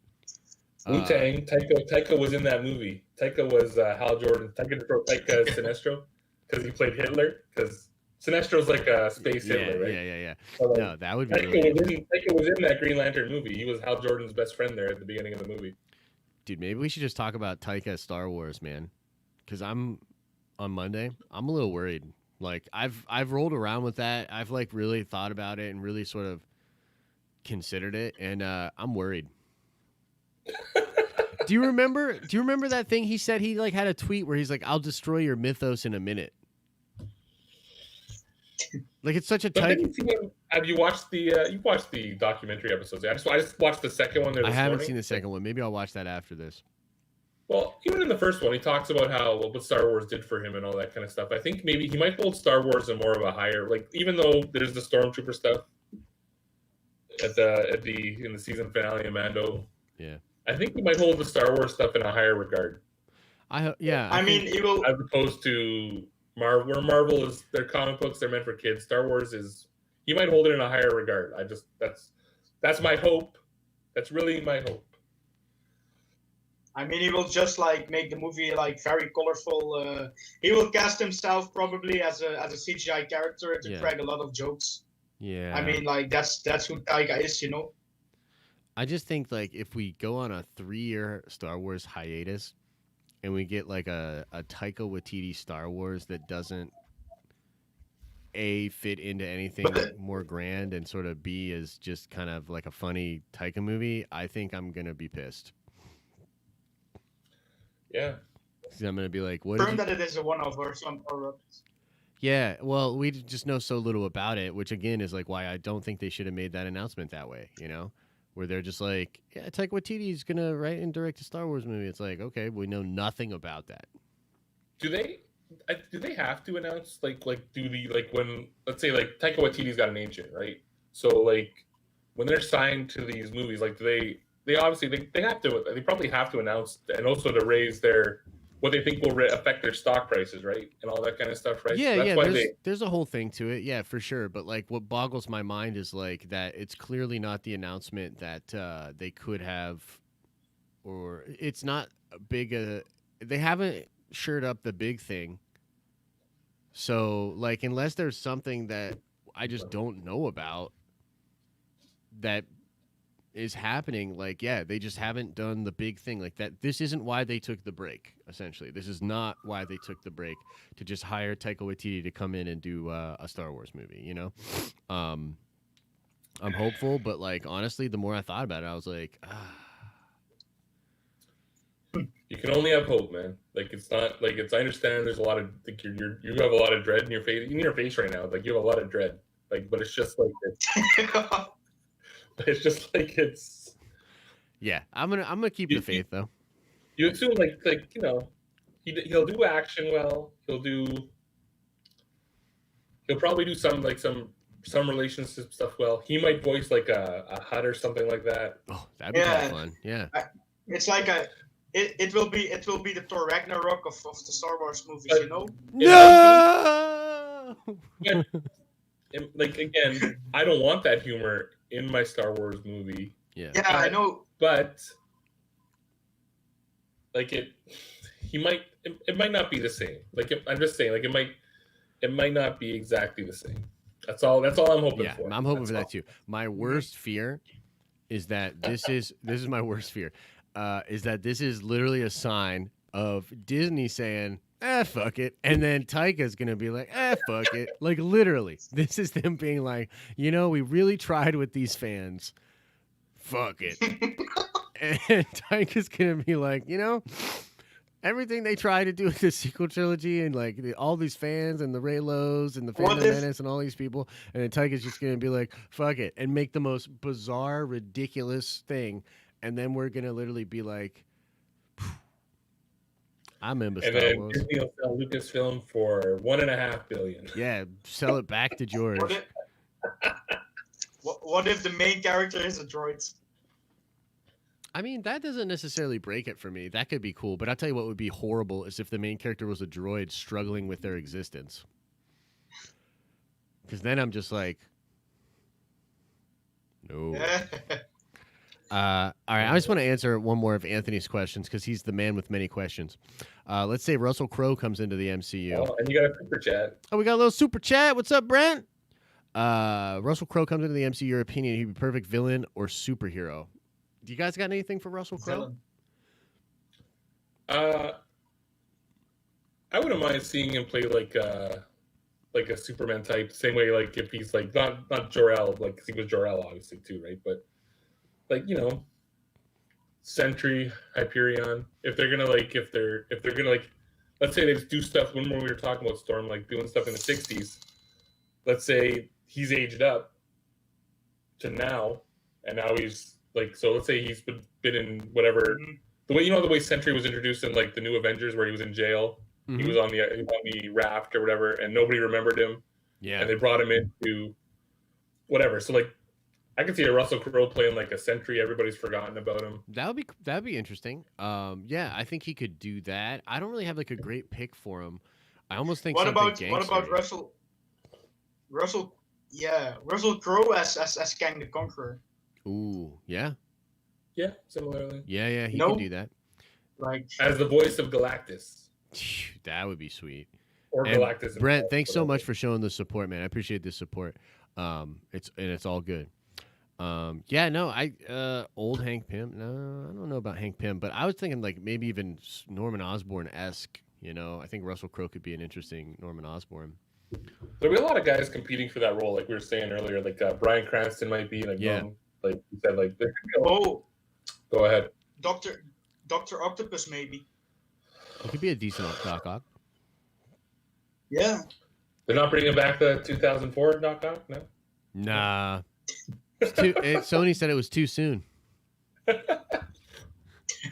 Wu-Tang. Taika was in that movie. Taika was Hal Jordan. Taika Sinestro because he played Hitler. Because Sinestro's like a space Hitler, right? Yeah. So, no, that would be. Taika was in that Green Lantern movie. He was Hal Jordan's best friend there at the beginning of the movie. Dude, maybe we should just talk about Taika Star Wars, man. Because on Monday, I'm a little worried. I've rolled around with that. I've really thought about it and really sort of considered it, and I'm worried. Do you remember that thing he said? He had a tweet where he's like, "I'll destroy your mythos in a minute." It's such a tight. Have you watched you watched the documentary episodes? I just watched the second one. I haven't seen the second one. Maybe I'll watch that after this. Well, even in the first one, he talks about what Star Wars did for him and all that kind of stuff. I think maybe he might hold Star Wars in more of a higher, even though there's the Stormtrooper stuff in the season finale of Mando. Yeah, I think he might hold the Star Wars stuff in a higher regard. I mean, he will, as opposed to Marvel. Where Marvel is their comic books, they're meant for kids. Star Wars is he might hold it in a higher regard. That's my hope. That's really my hope. I mean, he will just make the movie very colorful. He will cast himself probably as a CGI character to crack a lot of jokes. Yeah. I mean, that's who Taika is, I just think if we go on a 3-year Star Wars hiatus and we get a Taika Waititi Star Wars that doesn't fit into anything more grand and sort of B is just kind of a funny Taika movie, I think I'm gonna be pissed. Yeah. I'm gonna be like, what? Confirm that it is a one-off or something. Yeah, well, we just know so little about it, which again is why I don't think they should have made that announcement that way. Where they're just yeah, Taika Waititi's gonna write and direct a Star Wars movie. It's okay, we know nothing about that. Do they have to announce when, let's say Taika Waititi's got an agent, right? So when they're signed to these movies, they obviously they have to, they probably have to announce, and also to raise their what they think will affect their stock prices, right, and all that kind of stuff, right? Yeah, So that's yeah. why There's a whole thing to it, yeah, for sure. But like, what boggles my mind is like that it's clearly not the announcement that they could have, or it's not a big. They haven't shored up the big thing. So like, unless there's something that I just don't know about that is happening, like, yeah, they just haven't done the big thing like that. This isn't why they took the break. Essentially, this is not why they took the break to just hire Taika Waititi to come in and do a Star Wars movie. You know, I'm hopeful, but like honestly, the more I thought about it, I was like, you can only have hope, man. Like it's not like it's. I understand there's a lot of like you have a lot of dread in your face right now. Like you have a lot of dread. Like, but it's just like it's just like it's. Yeah, I'm gonna keep the faith though. You assume like you know, he'll do action well. He'll probably do some relationship stuff well. He might voice like a Hut or something like that. Oh, that'd be kind of fun. Yeah, it's like it will be the Thor Ragnarok of the Star Wars movies, but, you know. No. Like again, I don't want that humor in my Star Wars movie. Yeah. Yeah, I know. But like it might not be the same. Like I'm just saying, like it might not be exactly the same. That's all I'm hoping for. Yeah, I'm hoping for that too. My worst fear is that this is my worst fear. Is that this is literally a sign of Disney saying, fuck it. And then Taika's going to be like, fuck it. Like, literally. This is them being like, you know, we really tried with these fans. Fuck it. And Taika's going to be like, you know, everything they tried to do with the sequel trilogy and, like, all these fans and the Raylos and the Phantom Menace and all these people. And then Taika's just going to be like, fuck it. And make the most bizarre, ridiculous thing. And then we're going to literally be like, I remember Star Wars. And then Disney will sell Lucasfilm for $1.5 billion. Yeah, sell it back to George. What if the main character is a droid? I mean, that doesn't necessarily break it for me. That could be cool, but I'll tell you what would be horrible is if the main character was a droid struggling with their existence. Because then I'm just like, no. All right, I just want to answer one more of Anthony's questions because he's the man with many questions. Let's say Russell Crowe comes into the MCU. Oh, and you got a super chat. Oh, we got a little super chat. What's up, Brent? Russell Crowe comes into the MCU. Your opinion, he'd be perfect villain or superhero. Do you guys got anything for Russell Crowe? I wouldn't mind seeing him play like a Superman type. Same way, like if he's like not Jor-El, like 'cause he was Jor-El obviously too, right? But like, you know, Sentry, Hyperion. If they're gonna let's say they just do stuff when we were talking about Storm, like doing stuff in the 60s. Let's say he's aged up to now, and now he's like, so let's say he's been in whatever the way Sentry was introduced in like the New Avengers, where he was in jail. Mm-hmm. He was on the raft or whatever, and nobody remembered him. Yeah, and they brought him into whatever. So like, I could see a Russell Crowe playing like a Sentry. Everybody's forgotten about him. That'd be interesting. Yeah, I think he could do that. I don't really have like a great pick for him. I almost think. What about Russell? Russell Crowe as Kang the Conqueror. Ooh, yeah. Yeah, similarly. Yeah, he could do that. Like as the voice of Galactus. That would be sweet. Or and Galactus. Brent, thanks so much for showing the support, man. I appreciate the support. It's all good. Old Hank Pym. No, I don't know about Hank Pym, but I was thinking like maybe even Norman Osborn-esque. You know, I think Russell Crowe could be an interesting Norman Osborn. There'll be a lot of guys competing for that role, like we were saying earlier. Like Bryan Cranston might be like, like you said, like go ahead. Doctor Octopus maybe. It could be a decent Doc Ock. Yeah. They're not bringing back the 2004 Doc Ock, no. Nah. Sony said it was too soon. You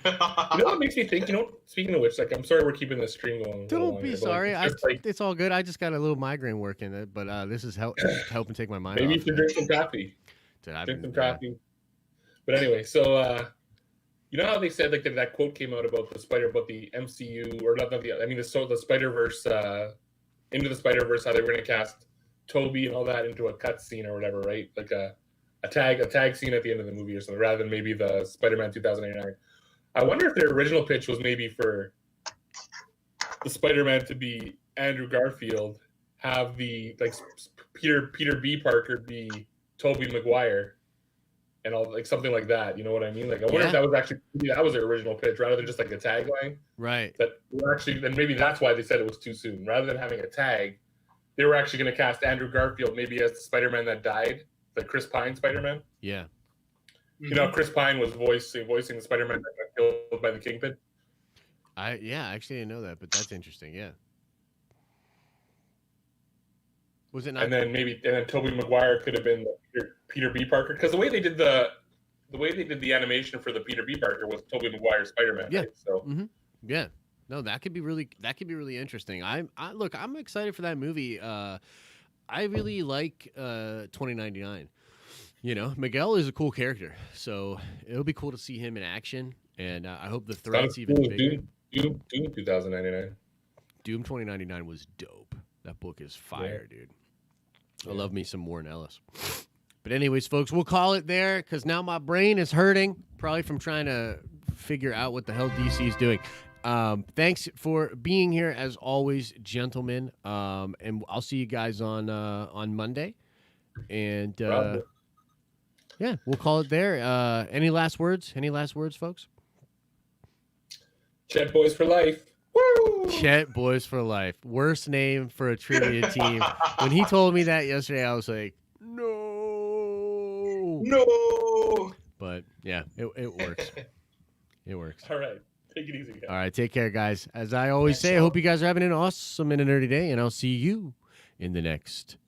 know what makes me think? You know, speaking of which, like, I'm sorry we're keeping this stream going. Don't be sorry. It's all good. I just got a little migraine working it, but this is helping take my mind off. Maybe you should drink some coffee. Drink some coffee. But anyway, so You know how they said like that quote came out about the MCU or not the I mean the Spider-Verse Into the Spider-Verse, how they were going to cast Toby and all that into a cut scene or whatever, right? Like a tag scene at the end of the movie or something, rather than maybe the Spider-Man 2089. I wonder if their original pitch was maybe for the Spider-Man to be Andrew Garfield, have the like Peter B. Parker be Tobey Maguire, and all like something like that. You know what I mean? Like I wonder if that was their original pitch rather than just like a tagline. Right. That were actually, then maybe that's why they said it was too soon. Rather than having a tag, they were actually going to cast Andrew Garfield maybe as the Spider-Man that died, the Chris Pine Spider-Man. Yeah. You know, Chris Pine was voicing the Spider-Man that got killed by the Kingpin. I actually didn't know that, but that's interesting. Yeah. Was it not? And then Tobey Maguire could have been Peter B. Parker, because the way they did the animation for the Peter B. Parker was Tobey Maguire Spider-Man. Yeah. Right? So yeah. No, that could be really interesting. I'm excited for that movie. I really like 2099. You know, Miguel is a cool character, so it'll be cool to see him in action. And I hope the threat's even bigger. Doom 2099. Doom 2099 was dope. That book is fire, dude. I love me some Warren Ellis. But anyways, folks, we'll call it there because now my brain is hurting, probably from trying to figure out what the hell DC is doing. Thanks for being here as always, gentlemen. And I'll see you guys on Monday. And yeah, we'll call it there. Any last words? Any last words, folks? Chet Boys for life. Woo! Chet Boys for life. Worst name for a trivia team. When he told me that yesterday, I was like, no. But yeah, it works. It works. All right. Take it easy, guys. All right. Take care, guys. As I always say, I hope you guys are having an awesome and a nerdy day, and I'll see you in the next